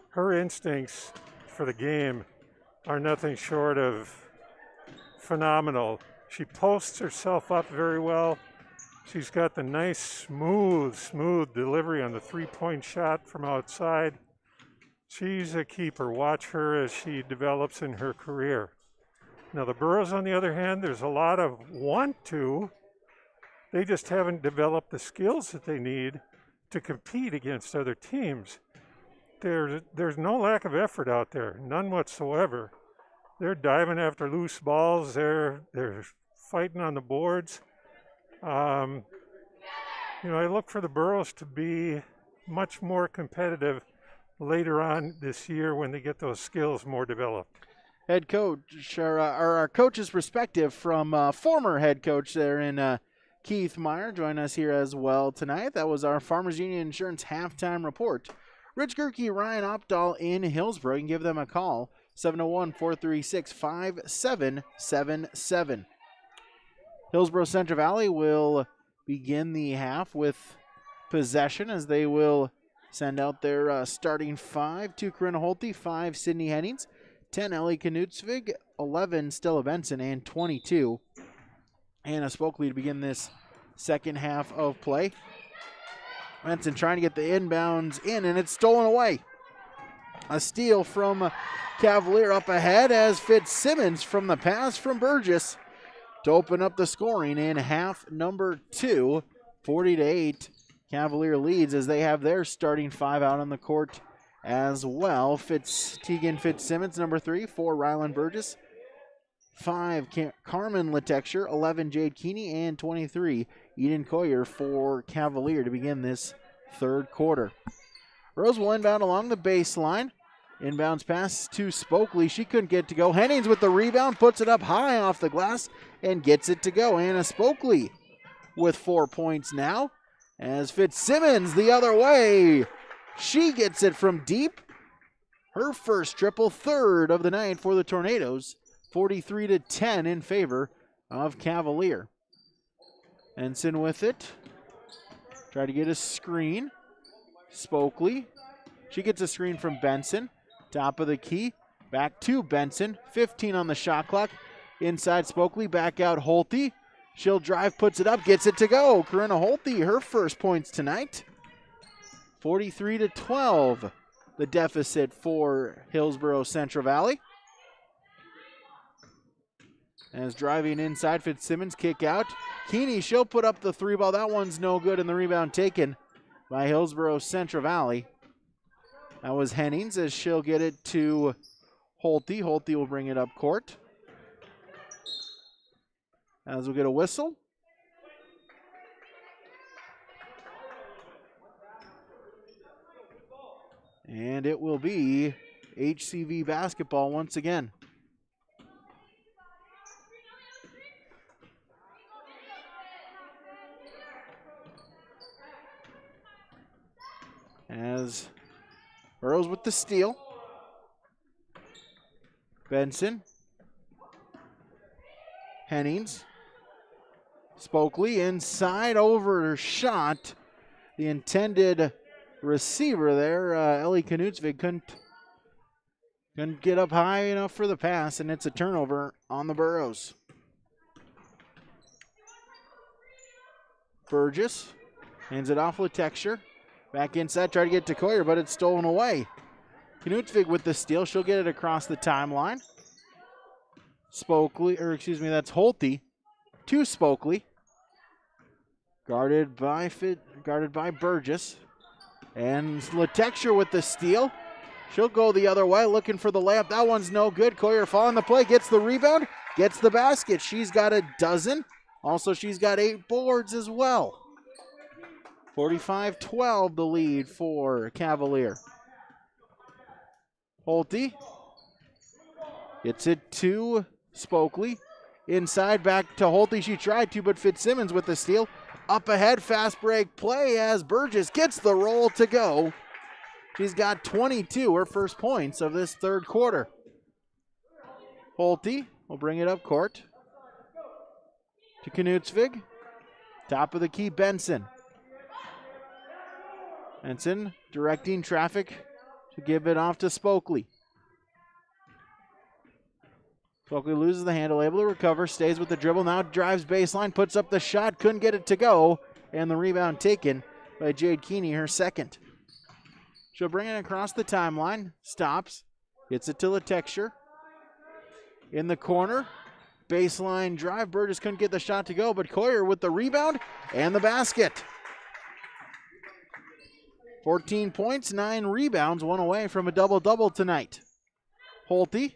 Her instincts for the game are nothing short of phenomenal. She posts herself up very well. She's got the nice, smooth delivery on the 3-point shot from outside. She's a keeper. Watch her as she develops in her career. Now, the Burros, on the other hand, there's a lot of want to. They just haven't developed the skills that they need to compete against other teams. There's no lack of effort out there, none whatsoever. They're diving after loose balls. They're fighting on the boards. I look for the Burros to be much more competitive later on this year when they get those skills more developed. Head coach, or our coach's perspective from former head coach there in Keith Meyer, join us here as well tonight. That was our Farmers Union Insurance halftime report. Rich Gerke, Ryan Opdahl in Hillsboro. You can give them a call, 701-436-5777. Hillsboro-Central Valley will begin the half with possession as they will send out their starting 5. 2 Corinna Holte, 5 Sydney Hennings, 10 Ellie Knutsvig, 11 Stella Benson, and 22 Anna Spokley to begin this second half of play. Benson trying to get the inbounds in, and it's stolen away. A steal from Cavalier up ahead as Fitzsimmons from the pass from Burgess to open up the scoring in half number 2. 40-8. Cavalier leads as they have their starting 5 out on the court as well. Tegan Fitzsimmons, number 3, 4 Rylan Burgess, 5 Carmen Letexture, 11 Jade Keeney, and 23 Eden Coyer for Cavalier to begin this third quarter. Rose will inbound along the baseline. Inbounds pass to Spokley. She couldn't get to go. Hennings with the rebound, puts it up high off the glass and gets it to go. Anna Spokley with 4 points now as Fitzsimmons the other way. She gets it from deep. Her first triple, third of the night for the Tornadoes. 43-10 in favor of Cavalier. Ensign with it. Try to get a screen. Spokley. She gets a screen from Benson. Top of the key. Back to Benson. 15 on the shot clock. Inside Spokley. Back out Holte. She'll drive, puts it up, gets it to go. Corinna Holte, her first points tonight. 43-12. The deficit for Hillsboro-Central Valley. As driving inside, Fitzsimmons kick out. Keeney, she'll put up the 3 ball. That one's no good, and the rebound taken by Hillsboro-Central Valley. That was Hennings as she'll get it to Holte. Holte will bring it up court. As we'll get a whistle. And it will be HCV basketball once again. As Burrows with the steal. Benson. Hennings. Spokley inside over shot. The intended receiver there, Ellie Knutsvig, couldn't get up high enough for the pass, and it's a turnover on the Burros. Burgess hands it off with Texture. Back inside, try to get to Coyer, but it's stolen away. Knutsvig with the steal. She'll get it across the timeline. Spokley, or excuse me, that's Holte to Spokley. Guarded by Burgess. And Letexture with the steal. She'll go the other way, looking for the layup. That one's no good. Coyer following the play, gets the rebound, gets the basket. She's got a dozen. Also, she's got 8 boards as well. 45-12 the lead for Cavalier. Holte gets it to Spokley. Inside, back to Holte. She tried to, but Fitzsimmons with the steal. Up ahead, fast break play as Burgess gets the roll to go. She's got 22, her first points of this third quarter. Holte will bring it up court to Knutsvig. Top of the key, Benson. Benson directing traffic to give it off to Spokley. Spokley loses the handle, able to recover, stays with the dribble, now drives baseline, puts up the shot, couldn't get it to go, and the rebound taken by Jade Keeney, her second. She'll bring it across the timeline, stops, gets it to Letexture. In the corner, baseline drive, Burgess couldn't get the shot to go, but Coyer with the rebound and the basket. 14 points, 9 rebounds, one away from a double-double tonight. Holte.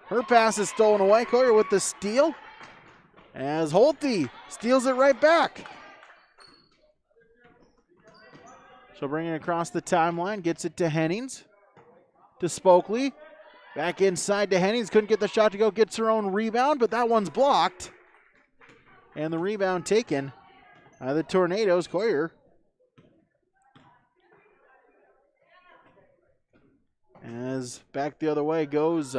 Her pass is stolen away. Collier with the steal. As Holte steals it right back. She'll bring it across the timeline, gets it to Hennings. To Spokley. Back inside to Hennings. Couldn't get the shot to go. Gets her own rebound, but that one's blocked. And the rebound taken by the Tornadoes. Collier. As back the other way goes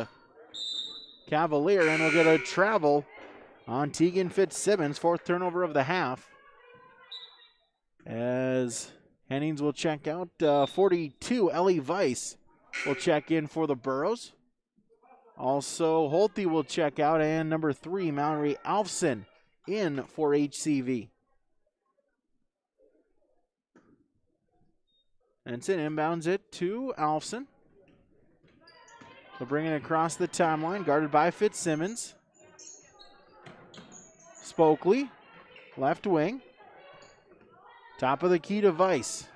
Cavalier, and we'll get a travel on Tegan Fitzsimmons. 4th turnover of the half. As Hennings will check out. 42, Ellie Weiss will check in for the Burros. Also, Holte will check out, and number 3, Mallory Alfson in for HCV. Ensign inbounds it to Alfson. So bringing it across the timeline, guarded by Fitzsimmons. Spokley, left wing. Top of the key to Weiss.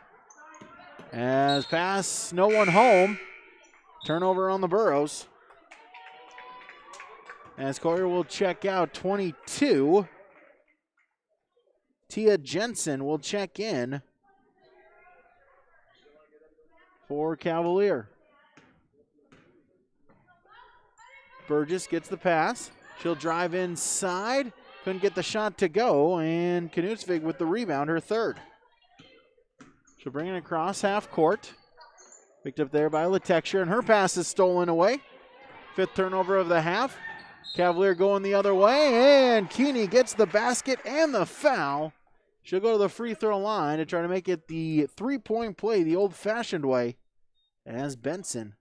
As pass, no one home. Turnover on the Burros. As Collier will check out 22. Tia Jensen will check in for Cavalier. Burgess gets the pass. She'll drive inside. Couldn't get the shot to go, and Knutsvig with the rebound, her 3rd. She'll bring it across half court. Picked up there by Letexture, and her pass is stolen away. 5th turnover of the half. Cavalier going the other way, and Keeney gets the basket and the foul. She'll go to the free throw line to try to make it the 3-point play the old-fashioned way, as Benson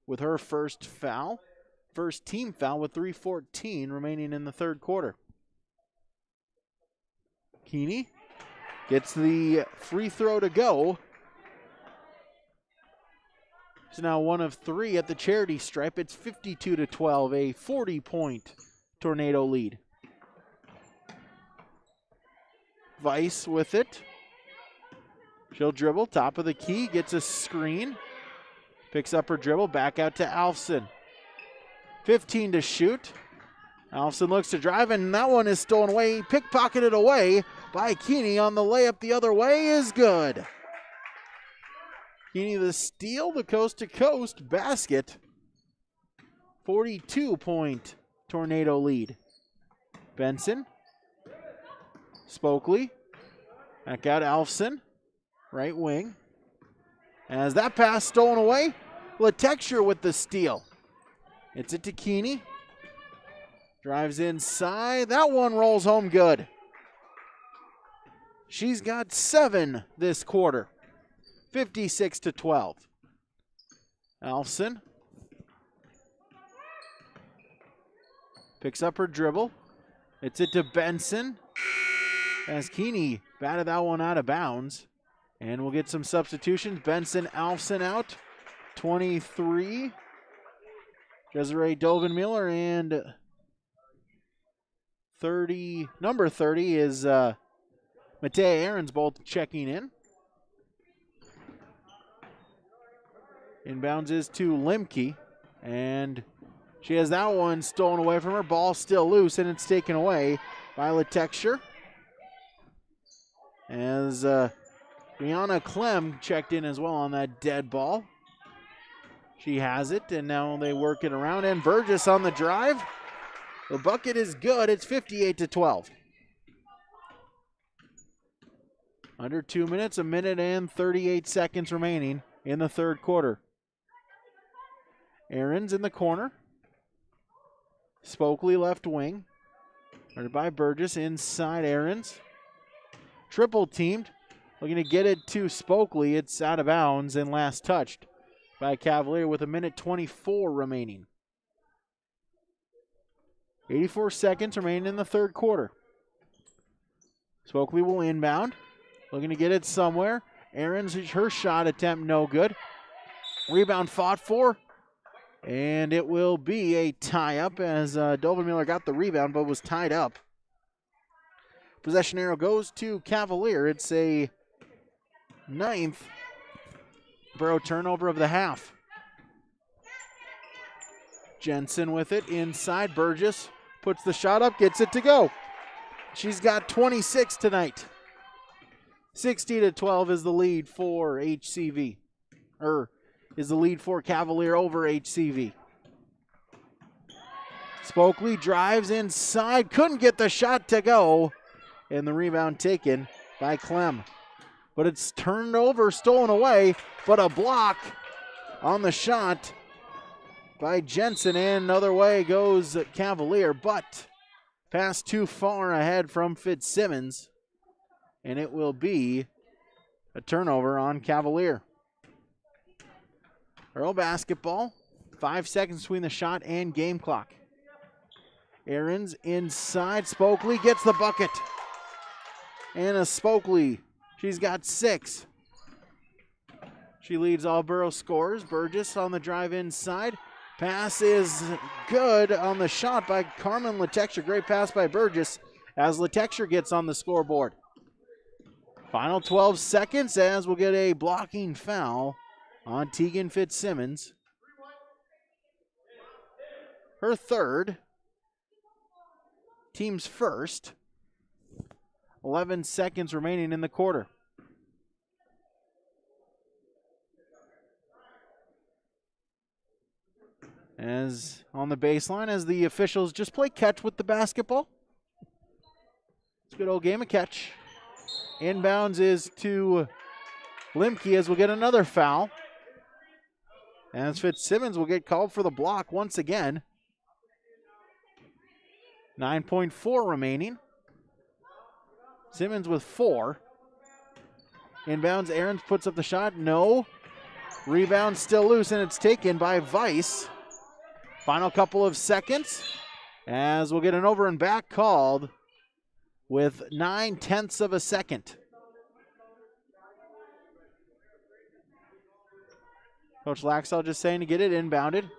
with her first foul. First team foul with 3:14 remaining in the 3rd quarter. Keeney gets the free throw to go. She's now 1 of 3 at the charity stripe. It's 52-12, a 40-point Tornado lead. Weiss with it. She'll dribble, top of the key, gets a screen. Picks up her dribble, back out to Alfson. 15 to shoot. Alfson looks to drive, and that one is stolen away. Pickpocketed away by Keeney on the layup the other way is good. Keeney the steal, the coast-to-coast basket. 42-point Tornado lead. Benson. Spokley. Back out Alfson. Right wing. As that pass stolen away, Letexture with the steal. It's it to Keeney. Drives inside. That one rolls home good. She's got 7 this quarter. 56-12. Alfson picks up her dribble. It's it to Benson. As Keeney batted that one out of bounds. And we'll get some substitutions. Benson, Alfson out. 23. Desiree Dovenmiller, and 30. Number 30 is Matea Aarons, both checking in. Inbounds is to Limke, and she has that one stolen away from her. Ball still loose, and it's taken away by Letexture. As Brianna Clem checked in as well on that dead ball. She has it, and now they work it around, and Burgess on the drive. The bucket is good. It's 58-12. Under 2 minutes, 1 minute and 38 seconds remaining in the 3rd quarter. Aarons in the corner. Spokley left wing. Guarded by Burgess, inside Aarons. Triple teamed. Looking to get it to Spokley. It's out of bounds and last touched by Cavalier with 1 minute 24 remaining. 84 seconds remaining in the 3rd quarter. Spokley will inbound. Looking to get it somewhere. Aarons, her shot attempt no good. Rebound fought for. And it will be a tie-up as Dovenmiller got the rebound but was tied up. Possession arrow goes to Cavalier. It's a 9th Borough turnover of the half. Jensen with it inside. Burgess puts the shot up, gets it to go. She's got 26 tonight. 60-12 is the lead for HCV. Is the lead for Cavalier over HCV. Spokley drives inside, couldn't get the shot to go, and the rebound taken by Clem. But it's turned over, stolen away, but a block on the shot by Jensen, and another way goes Cavalier, but pass too far ahead from Fitzsimmons, and it will be a turnover on Cavalier. Earl basketball, 5 seconds between the shot and game clock. Aarons inside, Spokley gets the bucket. Anna Spokley, she's got 6. She leads all Borough scorers. Burgess on the drive inside. Pass is good on the shot by Carmen Letexture. Great pass by Burgess as Letexture gets on the scoreboard. Final 12 seconds as we'll get a blocking foul on Tegan Fitzsimmons. Her third. Team's first. 11 seconds remaining in the quarter. As on the baseline, as the officials just play catch with the basketball. It's a good old game of catch. Inbounds is to Limke as we'll get another foul. As Fitzsimmons will get called for the block once again. 9.4 remaining. Simmons with 4. Inbounds, Aarons puts up the shot. No. Rebound still loose, and it's taken by Weiss. Final couple of seconds as we'll get an over and back called with 9/10 of a second. Coach Laxall just saying to get it inbounded.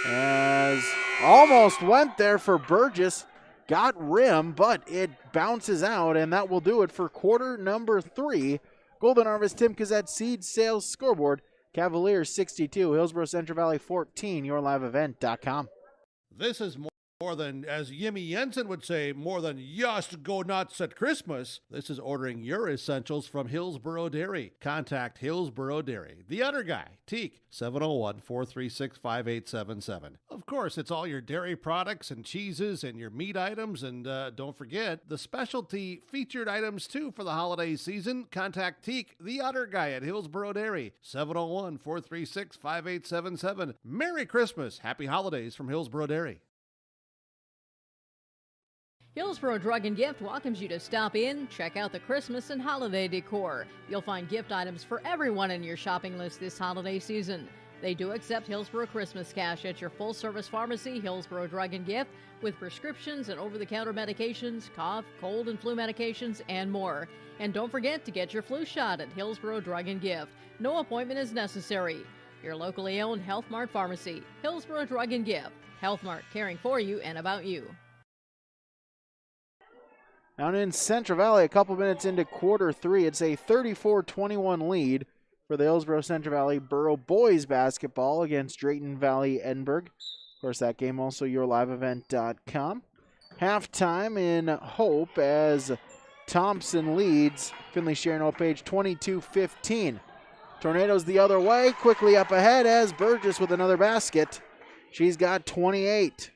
As almost went there for Burgess. Got rim, but it bounces out, and that will do it for quarter number 3. Golden Harvest Timcas Seed Sales Scoreboard. Cavaliers 62, Hillsboro-Central Valley 14, yourliveevent.com. This is more than, as Yimmy Jensen would say, more than just go nuts at Christmas. This is ordering your essentials from Hillsboro Dairy. Contact Hillsboro Dairy. The other guy, Teak, 701-436-5877. Of course, it's all your dairy products and cheeses and your meat items. And don't forget the specialty featured items, too, for the holiday season. Contact Teak, the other guy at Hillsboro Dairy, 701-436-5877. Merry Christmas. Happy holidays from Hillsboro Dairy. Hillsboro Drug and Gift welcomes you to stop in, check out the Christmas and holiday decor. You'll find gift items for everyone in your shopping list this holiday season. They do accept Hillsboro Christmas cash at your full-service pharmacy, Hillsboro Drug and Gift, with prescriptions and over-the-counter medications, cough, cold, and flu medications, and more. And don't forget to get your flu shot at Hillsboro Drug and Gift. No appointment is necessary. Your locally owned Health Mart pharmacy, Hillsboro Drug and Gift. Health Mart, caring for you and about you. Down in Central Valley, a couple minutes into quarter 3, it's a 34-21 lead for the Hillsboro-Central Valley Borough boys basketball against Drayton Valley Edinburgh. Of course, that game also yourliveevent.com. Halftime in Hope as Thompson leads Finley Sharon Page 22-15. Tornadoes the other way, quickly up ahead as Burgess with another basket. She's got 28.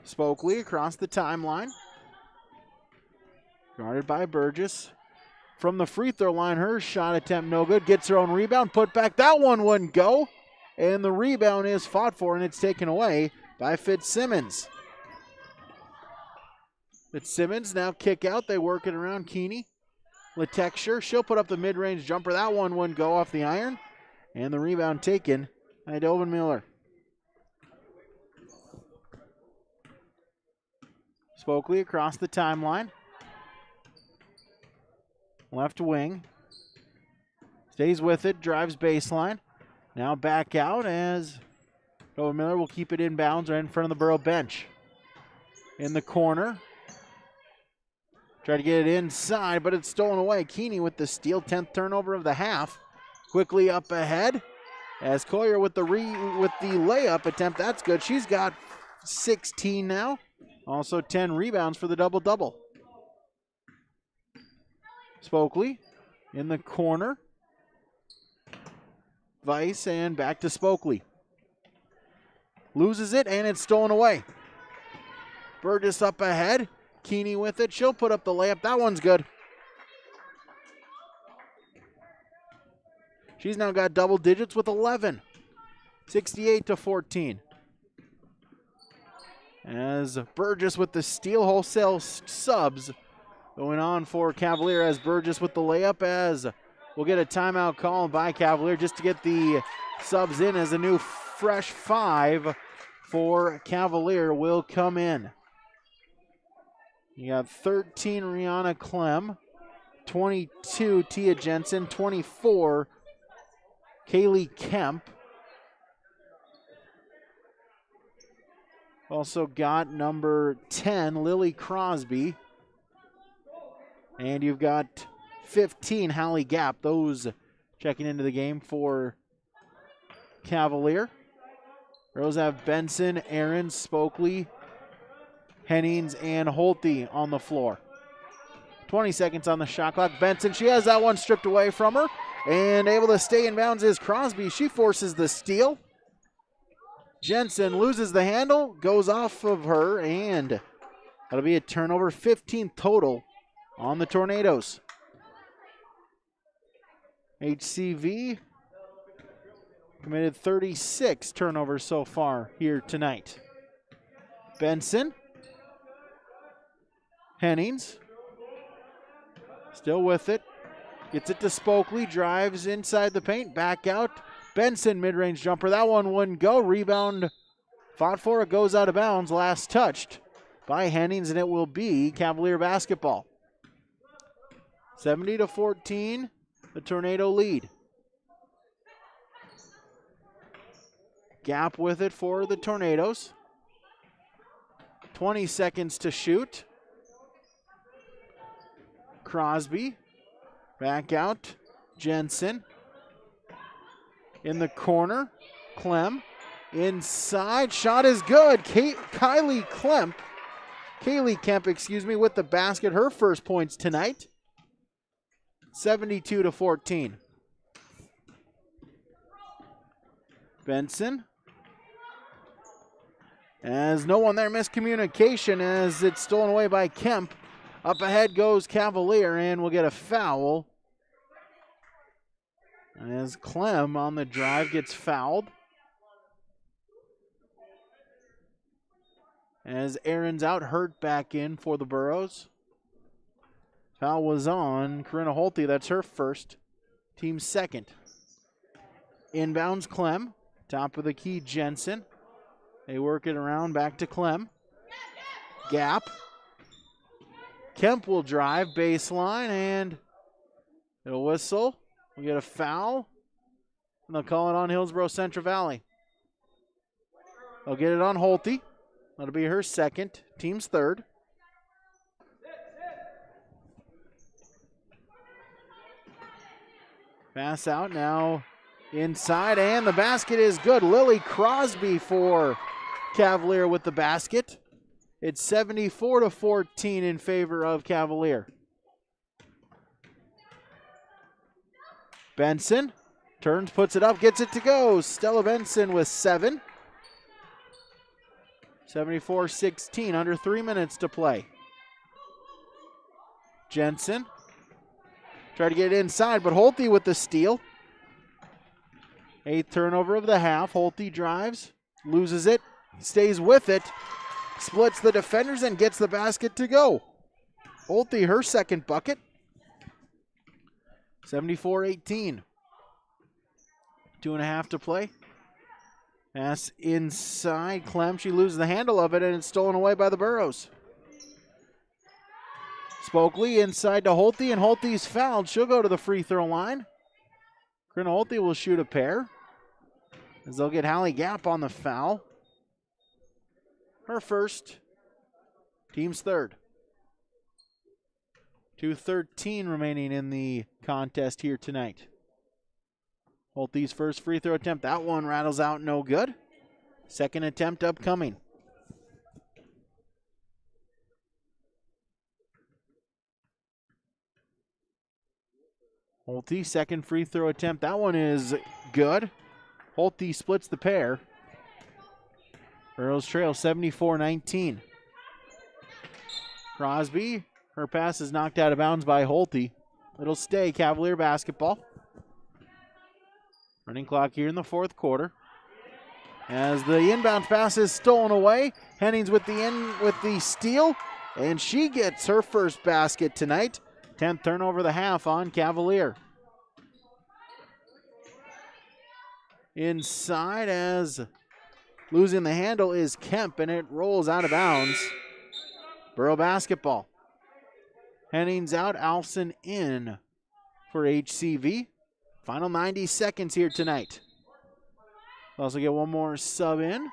Spokley across the timeline. Guarded by Burgess. From the free throw line, her shot attempt no good. Gets her own rebound, put back. That one wouldn't go. And the rebound is fought for, and it's taken away by Fitzsimmons. Fitzsimmons now kick out. They work it around Keeney. Letexture, she'll put up the mid-range jumper. That one wouldn't go off the iron. And the rebound taken by Doven Miller. Spokley across the timeline. Left wing. Stays with it, drives baseline. Now back out as Doven Miller will keep it inbounds right in front of the Borough bench. In the corner. Try to get it inside, but it's stolen away. Keeney with the steal, 10th turnover of the half. Quickly up ahead as Collier with the layup attempt. That's good. She's got 16 now. Also 10 rebounds for the double-double. Spokley in the corner. Weiss and back to Spokley. Loses it and it's stolen away. Burgess up ahead. Keeney with it. She'll put up the layup. That one's good. She's now got double digits with 11. 68-14. As Burgess with the steal, wholesale subs going on for Cavalier as Burgess with the layup, as we'll get a timeout called by Cavalier just to get the subs in, as a new fresh 5 for Cavalier will come in. You got 13 Rihanna Clem, 22 Tia Jensen, 24 Kaylee Kemp. Also got number 10 Lily Crosby. And you've got 15 Hallie Gap. Those checking into the game for Cavalier. Girls have Benson, Aaron, Spokley, Hennings, and Holte on the floor. 20 seconds on the shot clock. Benson, she has that one stripped away from her. And able to stay in bounds is Crosby. She forces the steal. Jensen loses the handle, goes off of her, and that'll be a turnover, 15 total on the Tornadoes. HCV committed 36 turnovers so far here tonight. Benson. Hennings. Still with it. Gets it to Spokley. Drives inside the paint. Back out. Benson mid-range jumper. That one wouldn't go. Rebound fought for. It goes out of bounds. Last touched by Hennings, and it will be Cavalier basketball. 70-14. The Tornado lead. Gap with it for the Tornadoes. 20 seconds to shoot. Crosby. Back out. Jensen. In the corner. Clem. Inside. Shot is good. Kaylee Kemp, with the basket. Her first points tonight. 72-14. Benson. As no one there, miscommunication as it's stolen away by Kemp. Up ahead goes Cavalier, and we'll get a foul. As Clem on the drive gets fouled. As Aaron's out, Hurt back in for the Burros. Foul was on Corinna Holte. That's her first. Team's second. Inbounds Clem. Top of the key, Jensen. They work it around back to Clem. Gap. Kemp will drive baseline, and it'll whistle. We'll get a foul, and they'll call it on Hillsboro-Central Valley. They'll get it on Holte. That'll be her second, team's third. Pass out now inside, and the basket is good. Lily Crosby for Cavalier with the basket. It's 74-14 in favor of Cavalier. Benson turns, puts it up, gets it to go. Stella Benson with 7. 74-16, under 3 minutes to play. Jensen tried to get it inside, but Holte with the steal. 8th turnover of the half. Holte drives, loses it, stays with it, splits the defenders and gets the basket to go. Holte, her second bucket. 74-18. 2.5 to play. Pass inside. Clem, she loses the handle of it, and it's stolen away by the Burros. Spokley inside to Holte, and Holte's fouled. She'll go to the free throw line. Corinna Holte will shoot a pair, as they'll get Hallie Gap on the foul. Her first, team's third. 2:13 remaining in the contest here tonight. Holtby's first free throw attempt. That one rattles out, no good. Second attempt upcoming. Holtby, second free throw attempt. That one is good. Holtby splits the pair. Burrows trail 74-19. Crosby, her pass is knocked out of bounds by Holtby. It'll stay Cavalier basketball. Running clock here in the fourth quarter. As the inbound pass is stolen away, Hennings with the steal, and she gets her first basket tonight. 10th turnover of the half on Cavalier. Inside as losing the handle is Kemp, and it rolls out of bounds. Borough basketball. Hennings out, Alfson in for HCV. Final 90 seconds here tonight. We'll also get one more sub in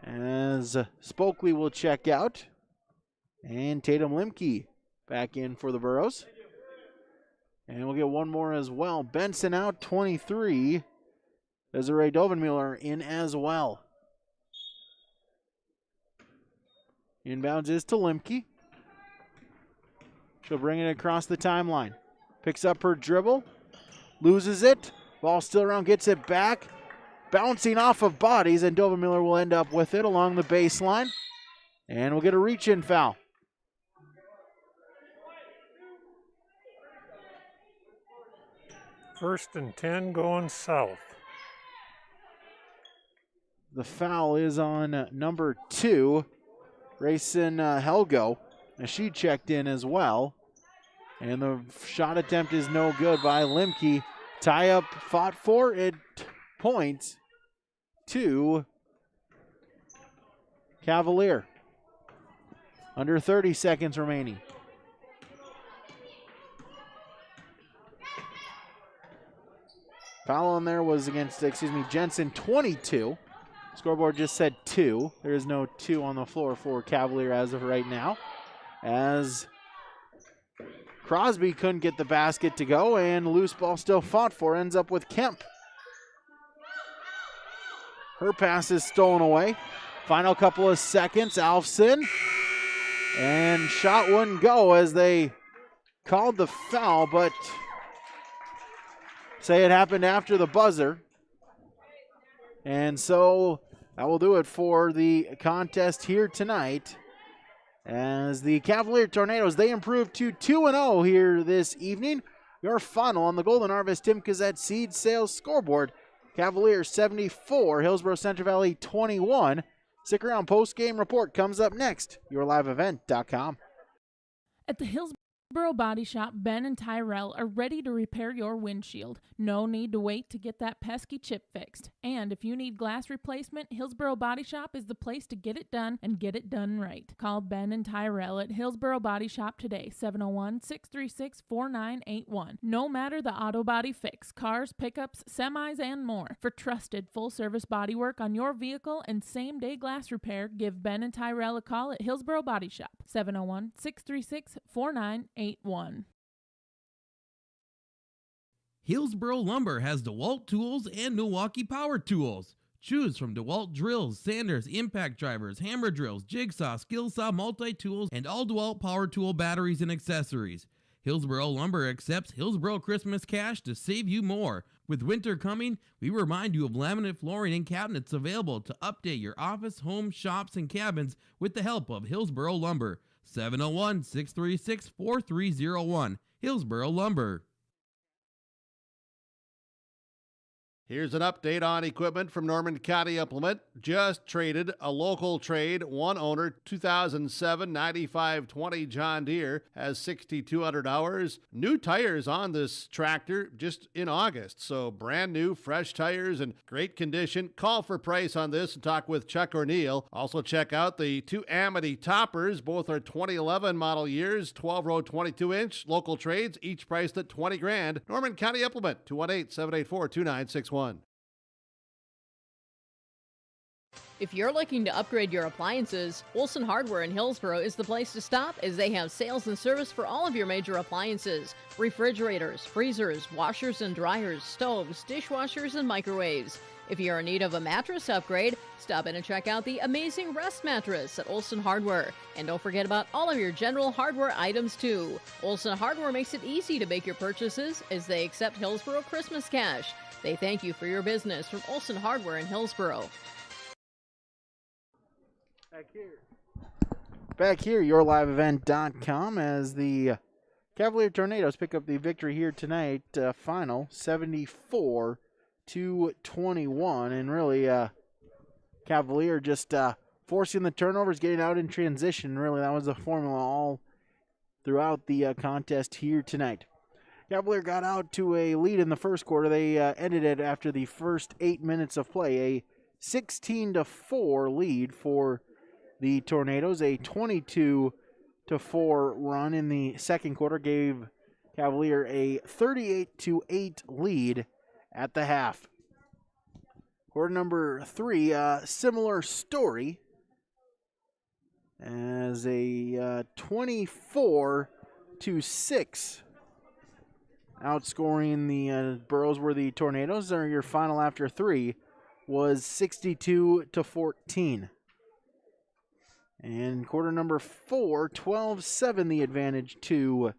as Spokley will check out. And Tatum Limke back in for the Burrows. And we'll get one more as well. Benson out, 23. Desiree Dovenmuller in as well. Inbounds is to Limke. She'll bring it across the timeline. Picks up her dribble. Loses it. Ball still around, gets it back. Bouncing off of bodies, and Dovenmuller will end up with it along the baseline. And we'll get a reach-in foul. First and 10 going south. The foul is on number 2, Grayson Helgo, as she checked in as well. And the shot attempt is no good by Limke. Tie up fought for, it points to Cavalier. Under 30 seconds remaining. Foul on there was against, Jensen, 22. Scoreboard just said 2. There is no 2 on the floor for Cavalier as of right now. As Crosby couldn't get the basket to go, and loose ball still fought for, ends up with Kemp. Her pass is stolen away. Final couple of seconds, Alfson. And shot wouldn't go as they called the foul, but say it happened after the buzzer. And so that will do it for the contest here tonight. As the Cavalier Tornadoes, they improve to 2-0 here this evening. Your final on the Golden Harvest Tim Cassette Seed Sales scoreboard. Cavaliers 74, Hillsboro-Central Valley 21. Stick around, post-game report comes up next. YourLiveEvent.com. At the Hillsboro Body Shop, Ben and Tyrell are ready to repair your windshield. No need to wait to get that pesky chip fixed. And if you need glass replacement, Hillsboro Body Shop is the place to get it done and get it done right. Call Ben and Tyrell at Hillsboro Body Shop today, 701-636-4981. No matter the auto body fix, cars, pickups, semis, and more. For trusted full-service body work on your vehicle and same-day glass repair, give Ben and Tyrell a call at Hillsboro Body Shop, 701-636-4981. Hillsboro Lumber has DeWalt tools and Milwaukee Power Tools. Choose from DeWalt drills, sanders, impact drivers, hammer drills, jigsaw, skill saw, multi-tools, and all DeWalt power tool batteries and accessories. Hillsboro Lumber accepts Hillsboro Christmas cash to save you more. With winter coming, we remind you of laminate flooring and cabinets available to update your office, home, shops, and cabins with the help of Hillsboro Lumber. 701-636-4301. Hillsboro Lumber. Here's an update on equipment from Norman County Implement. Just traded a local trade, one owner, 2007 9520 John Deere, has 6,200 hours. New tires on this tractor just in August, so brand new, fresh tires in great condition. Call for price on this and talk with Chuck O'Neill. Also check out the two Amity toppers. Both are 2011 model years, 12-row 22-inch, local trades, each priced at $20,000. Norman County Implement, 218-784-2961. If you're looking to upgrade your appliances, Olson Hardware in Hillsboro is the place to stop, as they have sales and service for all of your major appliances: refrigerators, freezers, washers and dryers, stoves, dishwashers, and microwaves. If you're in need of a mattress upgrade, stop in and check out the amazing Rest Mattress at Olson Hardware. And don't forget about all of your general hardware items too. Olson Hardware makes it easy to make your purchases, as they accept Hillsboro Christmas cash. They thank you for your business from Olson Hardware in Hillsboro. Back here, yourliveevent.com, as the Cavalier Tornadoes pick up the victory here tonight. Final 74-21, and really Cavalier just forcing the turnovers, getting out in transition. Really, that was the formula all throughout the contest here tonight. Cavalier got out to a lead in the first quarter. They ended it after the first 8 minutes of play, a 16-4 lead for the Tornadoes. A 22-4 run in the second quarter gave Cavalier a 38-8 lead at the half. Quarter number 3, similar story, as a 24-6 outscoring the Burros, where the Tornadoes are your final after 3 was 62-14. And quarter number 4, 12-7 the advantage to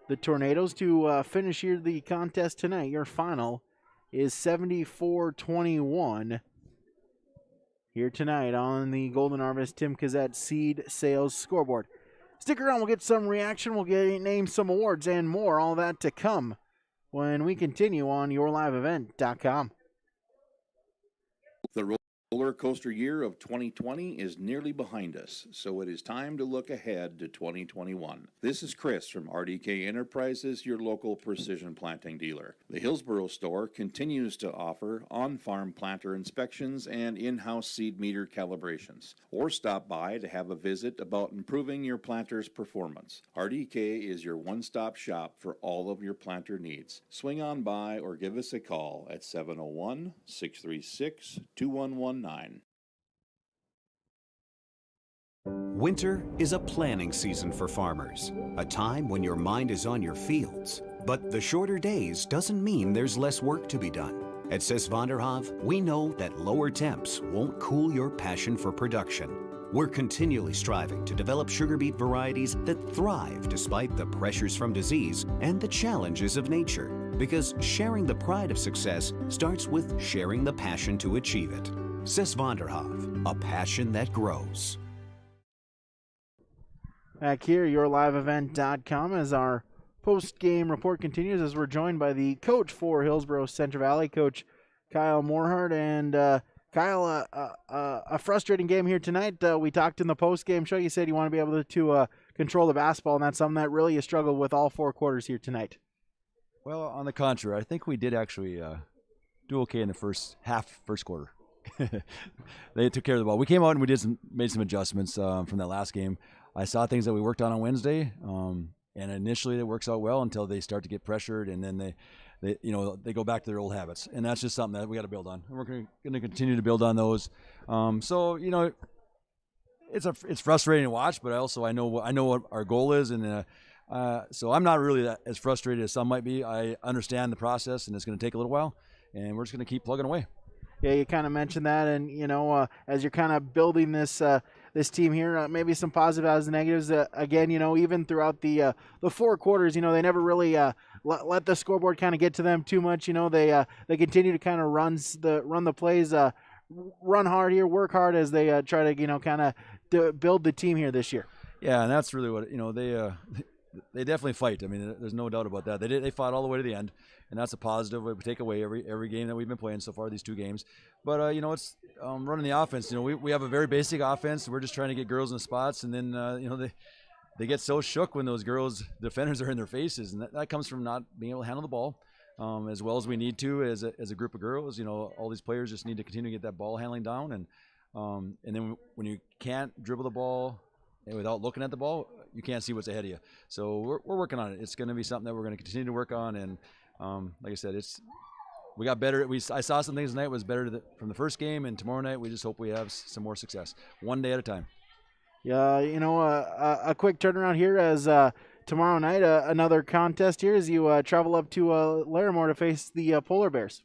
the Tornadoes to finish here the contest tonight. Your final is 74-21 here tonight on the Golden Harvest Tim Cassette Seed Sales Scoreboard. Stick around, we'll get some reaction, we'll name some awards and more, all that to come when we continue on yourliveevent.com. The roller coaster year of 2020 is nearly behind us, so it is time to look ahead to 2021. This is Chris from RDK Enterprises, your local precision planting dealer. The Hillsboro store continues to offer on-farm planter inspections and in-house seed meter calibrations, or stop by to have a visit about improving your planter's performance. RDK is your one-stop shop for all of your planter needs. Swing on by or give us a call at 701-636-2119. Winter is a planning season for farmers, a time when your mind is on your fields. But the shorter days doesn't mean there's less work to be done. At Sis van der Haaf, we know that lower temps won't cool your passion for production. We're continually striving to develop sugar beet varieties that thrive despite the pressures from disease and the challenges of nature. Because sharing the pride of success starts with sharing the passion to achieve it. Sis van der Haaf, a passion that grows. Back here, yourliveevent.com, as our post-game report continues, as we're joined by the coach for Hillsboro-Central Valley, Coach Kyle Morhart. And Kyle, a frustrating game here tonight. We talked in the post-game show. You said you want to be able to control the basketball, and that's something that really you struggled with all 4 quarters here tonight. Well, on the contrary, I think we did actually do okay in the first quarter. They took care of the ball. We came out and we made some adjustments from that last game. I saw things that we worked on Wednesday, and initially it works out well until they start to get pressured, and then they go back to their old habits, and that's just something that we got to build on. And we're going to continue to build on those. So it's frustrating to watch, but I know what our goal is, and so I'm not really as frustrated as some might be. I understand the process, and it's going to take a little while, and we're just going to keep plugging away. Yeah, you kind of mentioned that, and as you're kind of building this team here, maybe some positives and negatives. Again, even throughout the 4 quarters, they never really let the scoreboard kind of get to them too much. They continue to kind of run the plays, run hard here, work hard as they try to kind of build the team here this year. Yeah, and that's really what they definitely fight. I mean, there's no doubt about that. They fought all the way to the end, and that's a positive. We take away every game that we've been playing so far, these 2 games. But it's running the offense. We have a very basic offense. We're just trying to get girls in the spots, and then they get so shook when those defenders are in their faces, and that comes from not being able to handle the ball as well as we need to as a group of girls. All these players just need to continue to get that ball handling down, and then when you can't dribble the ball without looking at the ball, you can't see what's ahead of you. So we're working on it. It's going to be something that we're going to continue to work on, and like I said, we got better. I saw some things tonight was better from the first game, and tomorrow night we just hope we have some more success, one day at a time. Yeah, a quick turnaround here as tomorrow night another contest here as you travel up to Larimore to face the Polar Bears.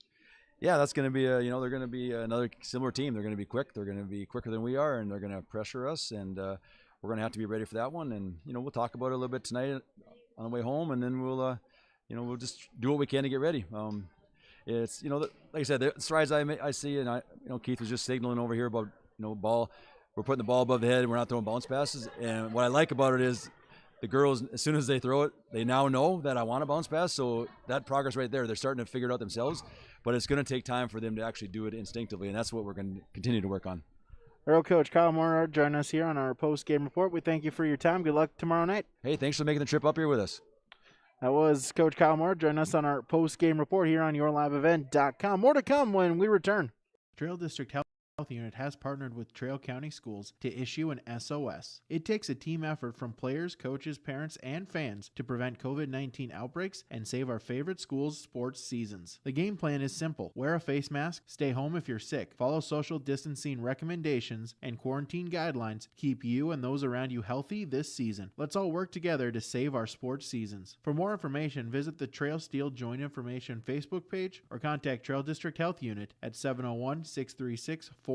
Yeah, that's going to be they're going to be another similar team. They're going to be quick. They're going to be quicker than we are, and they're going to pressure us, and we're going to have to be ready for that one. And we'll talk about it a little bit tonight on the way home, and then we'll we'll just do what we can to get ready. It's like I said, the strides I see, and Keith was just signaling over here about ball. We're putting the ball above the head, and we're not throwing bounce passes. And what I like about it is the girls, as soon as they throw it, they now know that I want a bounce pass. So that progress right there, they're starting to figure it out themselves. But it's going to take time for them to actually do it instinctively, and that's what we're going to continue to work on. Earl Coach Kyle Moore joining us here on our post-game report. We thank you for your time. Good luck tomorrow night. Hey, thanks for making the trip up here with us. That was Coach Kyle Moore joining us on our post-game report here on YourLiveEvent.com. More to come when we return. Trail District Health Unit has partnered with Trail County Schools to issue an SOS. It takes a team effort from players, coaches, parents, and fans to prevent COVID-19 outbreaks and save our favorite schools' sports seasons. The game plan is simple. Wear a face mask, stay home if you're sick, follow social distancing recommendations, and quarantine guidelines keep you and those around you healthy this season. Let's all work together to save our sports seasons. For more information, visit the Trail Steel Joint Information Facebook page or contact Trail District Health Unit at 701-636-4424.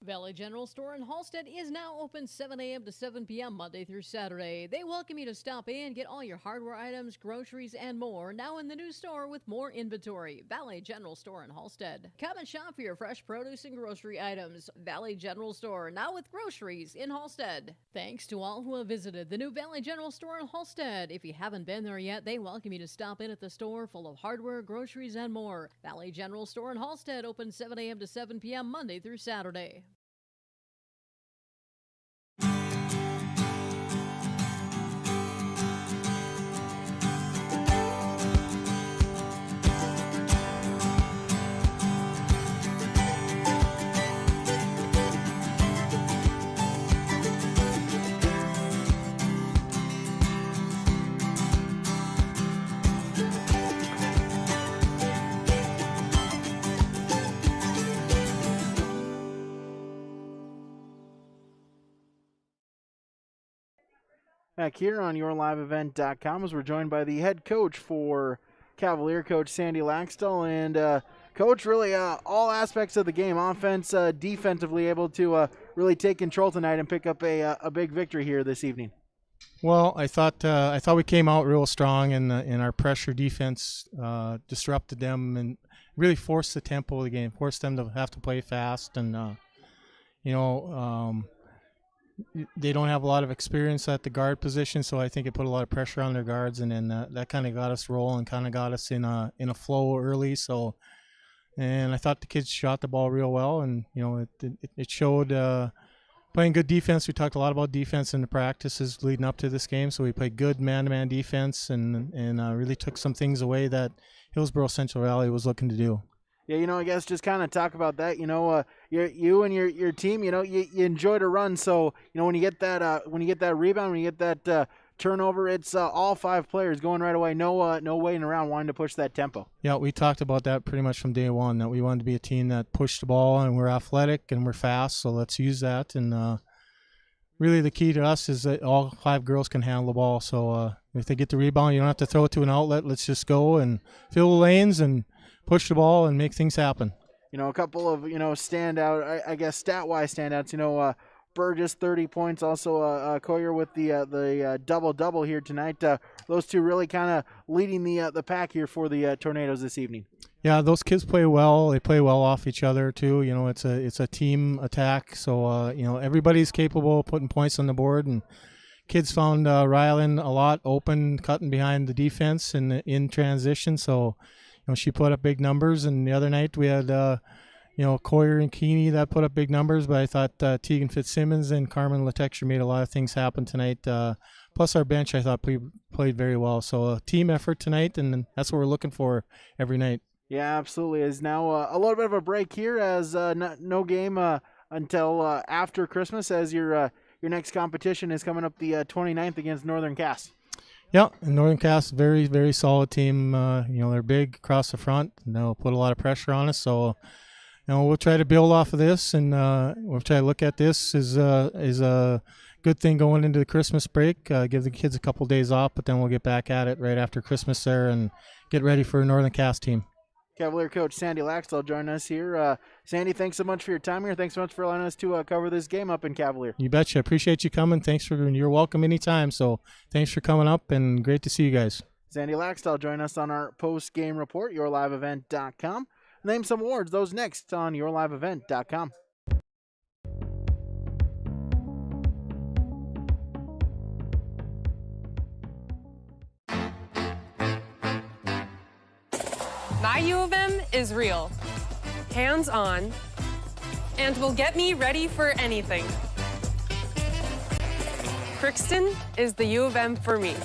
Valley General Store in Halstead is now open 7 a.m. to 7 p.m. Monday through Saturday. They welcome you to stop in, get all your hardware items, groceries, and more now in the new store with more inventory. Valley General Store in Halstead. Come and shop for your fresh produce and grocery items. Valley General Store, now with groceries in Halstead. Thanks to all who have visited the new Valley General Store in Halstead. If you haven't been there yet, they welcome you to stop in at the store full of hardware, groceries, and more. Valley General Store in Halstead, open 7 a.m. to 7 p.m. Monday through Saturday. Back here on YourLiveEvent.com as we're joined by the head coach for Cavalier, Coach Sandy Laxdell. And, Coach, really all aspects of the game, offense, defensively, able to really take control tonight and pick up a big victory here this evening. Well, I thought we came out real strong, and our pressure defense disrupted them and really forced the tempo of the game, forced them to have to play fast. And, they don't have a lot of experience at the guard position, so I think it put a lot of pressure on their guards, and then that kind of got us rolling, kind of got us in a flow early. So, and I thought the kids shot the ball real well, and it showed playing good defense. We talked a lot about defense in the practices leading up to this game, so we played good man-to-man defense and really took some things away that Hillsboro-Central Valley was looking to do. Yeah, I guess just kind of talk about that. You and your team, you enjoy to run. So, when you get that rebound, when you get that turnover, it's all five players going right away. No waiting around, wanting to push that tempo. Yeah, we talked about that pretty much from day one, that we wanted to be a team that pushed the ball, and we're athletic and we're fast. So let's use that. And really, the key to us is that all five girls can handle the ball. So if they get the rebound, you don't have to throw it to an outlet. Let's just go and fill the lanes and push the ball and make things happen. A couple of, standout, I guess stat-wise standouts, Burgess, 30 points, also Coyer with the double-double here tonight. Those two really kind of leading the pack here for the Tornadoes this evening. Yeah, those kids play well. They play well off each other, too. It's a team attack, so, everybody's capable of putting points on the board, and kids found Rylan a lot open, cutting behind the defense and in transition, so she put up big numbers. And the other night we had, Coyer and Keeney that put up big numbers, but I thought Tegan Fitzsimmons and Carmen Latexture made a lot of things happen tonight. Plus our bench, I thought, played very well. So a team effort tonight, and that's what we're looking for every night. Yeah, absolutely. Is now a little bit of a break here as no game until after Christmas, as your next competition is coming up the 29th against Northern Cass. Yeah, and Northern Cass, very, very solid team. They're big across the front, and they'll put a lot of pressure on us. So, we'll try to build off of this, and we'll try to look at this as a good thing going into the Christmas break. Give the kids a couple days off, but then we'll get back at it right after Christmas there and get ready for a Northern Cass team. Cavalier coach Sandy Laxdal joining us here. Sandy, thanks so much for your time here. Thanks so much for allowing us to cover this game up in Cavalier. You betcha. Appreciate you coming. You're welcome anytime. So thanks for coming up, and great to see you guys. Sandy Laxdal joining us on our post-game report, yourliveevent.com. Name some awards. Those next on yourliveevent.com. My U of M is real, hands-on, and will get me ready for anything. Crookston is the U of M for me.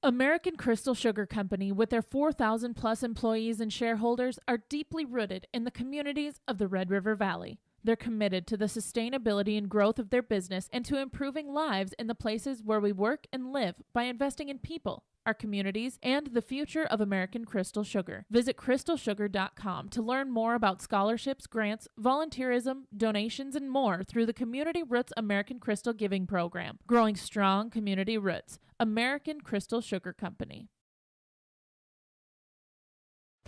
American Crystal Sugar Company, with their 4,000 plus employees and shareholders, are deeply rooted in the communities of the Red River Valley. They're committed to the sustainability and growth of their business and to improving lives in the places where we work and live by investing in people, our communities, and the future of American Crystal Sugar. Visit crystalsugar.com to learn more about scholarships, grants, volunteerism, donations, and more through the Community Roots American Crystal Giving Program. Growing strong community roots. American Crystal Sugar Company.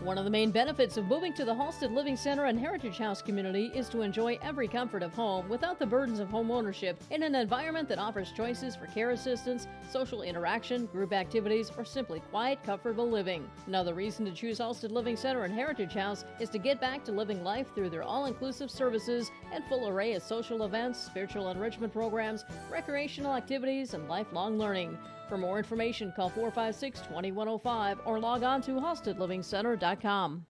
One of the main benefits of moving to the Halstead Living Center and Heritage House community is to enjoy every comfort of home without the burdens of home ownership in an environment that offers choices for care assistance, social interaction, group activities, or simply quiet, comfortable living. Another reason to choose Halstead Living Center and Heritage House is to get back to living life through their all-inclusive services and full array of social events, spiritual enrichment programs, recreational activities, and lifelong learning. For more information, call 456-2105 or log on to halsteadlivingcenter.com.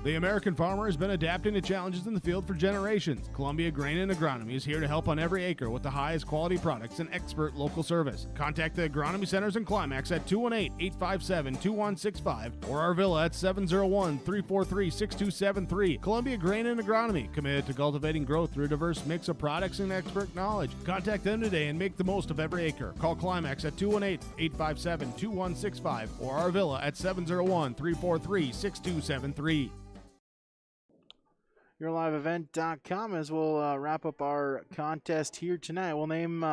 The American farmer has been adapting to challenges in the field for generations. Columbia Grain and Agronomy is here to help on every acre with the highest quality products and expert local service. Contact the Agronomy Centers in Climax at 218-857-2165 or our villa at 701-343-6273. Columbia Grain and Agronomy, committed to cultivating growth through a diverse mix of products and expert knowledge. Contact them today and make the most of every acre. Call Climax at 218-857-2165 or our villa at 701-343-6273. yourliveevent.com as we'll wrap up our contest here tonight. We'll name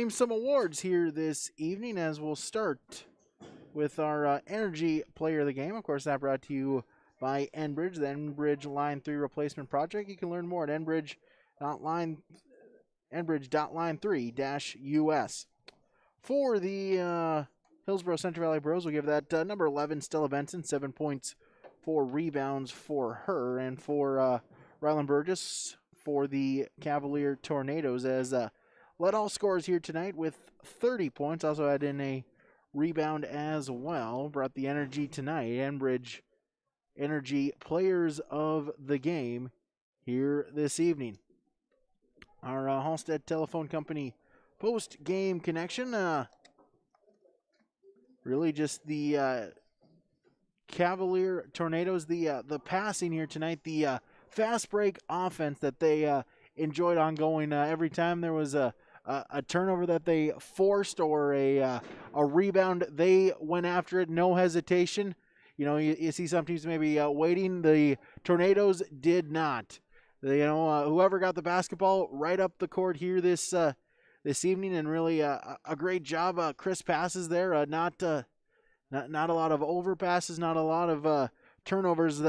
some awards here this evening as we'll start with our Energy Player of the Game. Of course, that brought to you by Enbridge, the Enbridge Line 3 Replacement Project. You can learn more at enbridge.line3-us. For the Hillsboro-Central Valley Bros, we'll give that number 11, Stella Benson, 7 points, 4 rebounds for her, and for Rylan Burgess for the Cavalier Tornadoes as led all scorers here tonight with 30 points. Also had in a rebound as well. Brought the energy tonight. Enbridge Energy Players of the Game here this evening. Our Halstead Telephone Company post-game connection. Really just the Cavalier Tornadoes, the passing here tonight, the fast break offense that they enjoyed ongoing. Every time there was a turnover that they forced or a rebound, they went after it, no hesitation. You see some teams maybe waiting. The Tornadoes did not. Whoever got the basketball right up the court here this evening, and really a great job. Crisp passes there, not a lot of overpasses, not a lot of turnovers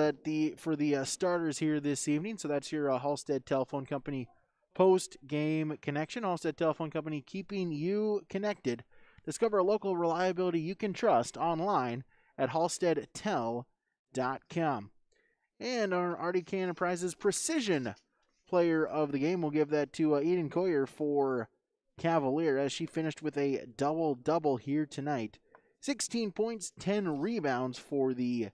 for the starters here this evening. So that's your Halstead Telephone Company post-game connection. Halstead Telephone Company, keeping you connected. Discover a local reliability you can trust online at halsteadtel.com. And our RDK Enterprises Precision Player of the Game, we'll give that to Eden Coyer for Cavalier as she finished with a double-double here tonight. 16 points, 10 rebounds for the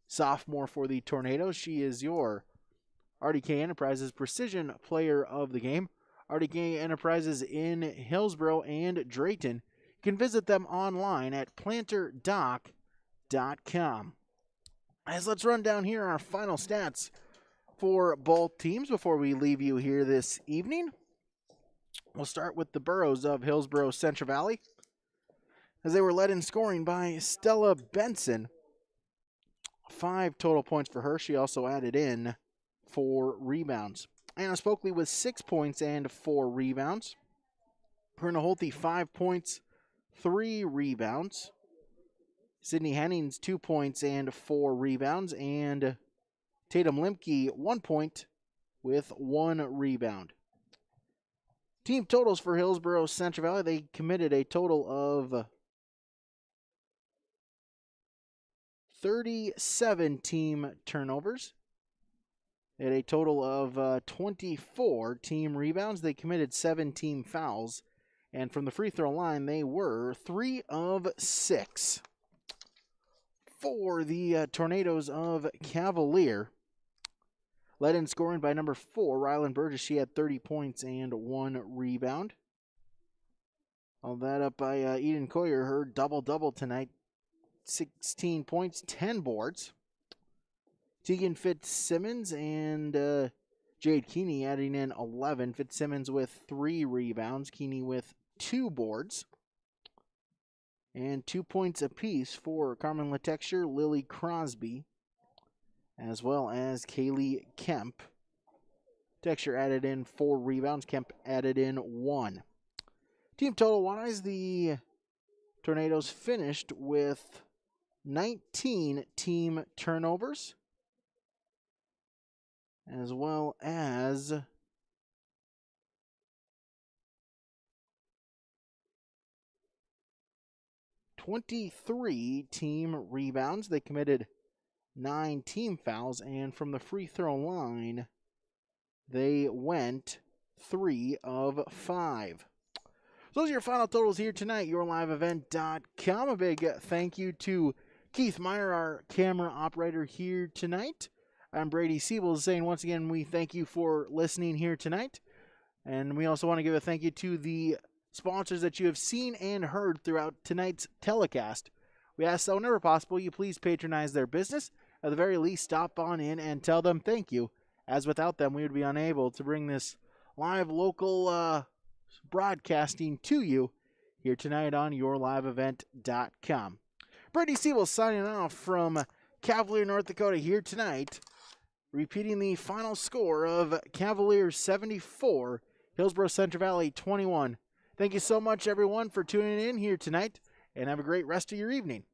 sophomore for the Tornadoes. She is your RDK Enterprises Precision Player of the Game. RDK Enterprises in Hillsboro and Drayton. You can visit them online at planterdoc.com. liveevent.com. As let's run down here our final stats for both teams before we leave you here this evening. We'll start with the Burros of Hillsboro-Central Valley, as they were led in scoring by Stella Benson. 5 total points for her. She also added in 4 rebounds. Anna Spokley with 6 points and 4 rebounds. Perna Holte, 5 points, 3 rebounds. Sydney Hennings, 2 points and 4 rebounds. And Tatum Limke, 1 point with 1 rebound. Team totals for Hillsboro-Central Valley, they committed a total of 37 team turnovers. They had a total of 24 team rebounds. They committed 7 team fouls. And from the free throw line, they were 3 of 6. For the Tornadoes of Cavalier, led in scoring by number 4, Rylan Burgess. She had 30 points and 1 rebound. All that up by Eden Coyer, her double-double tonight. 16 points, 10 boards. Tegan Fitzsimmons and Jade Keeney adding in 11. Fitzsimmons with 3 rebounds. Keeney with 2 boards. And 2 points apiece for Carmen Letexture, Lily Crosby, as well as Kaylee Kemp. Texture added in 4 rebounds. Kemp added in 1. Team total-wise, the Tornadoes finished with 19 team turnovers, as well as 23 team rebounds. They committed 9 team fouls, and from the free throw line, they went 3 of 5. Those are your final totals here tonight, yourliveevent.com. A big thank you to Keith Meyer, our camera operator here tonight. I'm Brady Siebel saying once again, we thank you for listening here tonight. And we also want to give a thank you to the sponsors that you have seen and heard throughout tonight's telecast. We ask that whenever possible, you please patronize their business. At the very least, stop on in and tell them thank you, as without them, we would be unable to bring this live local broadcasting to you here tonight on yourliveevent.com. Brady Siebel signing off from Cavalier, North Dakota here tonight, repeating the final score of Cavalier 74, Hillsboro-Central Valley 21. Thank you so much, everyone, for tuning in here tonight, and have a great rest of your evening.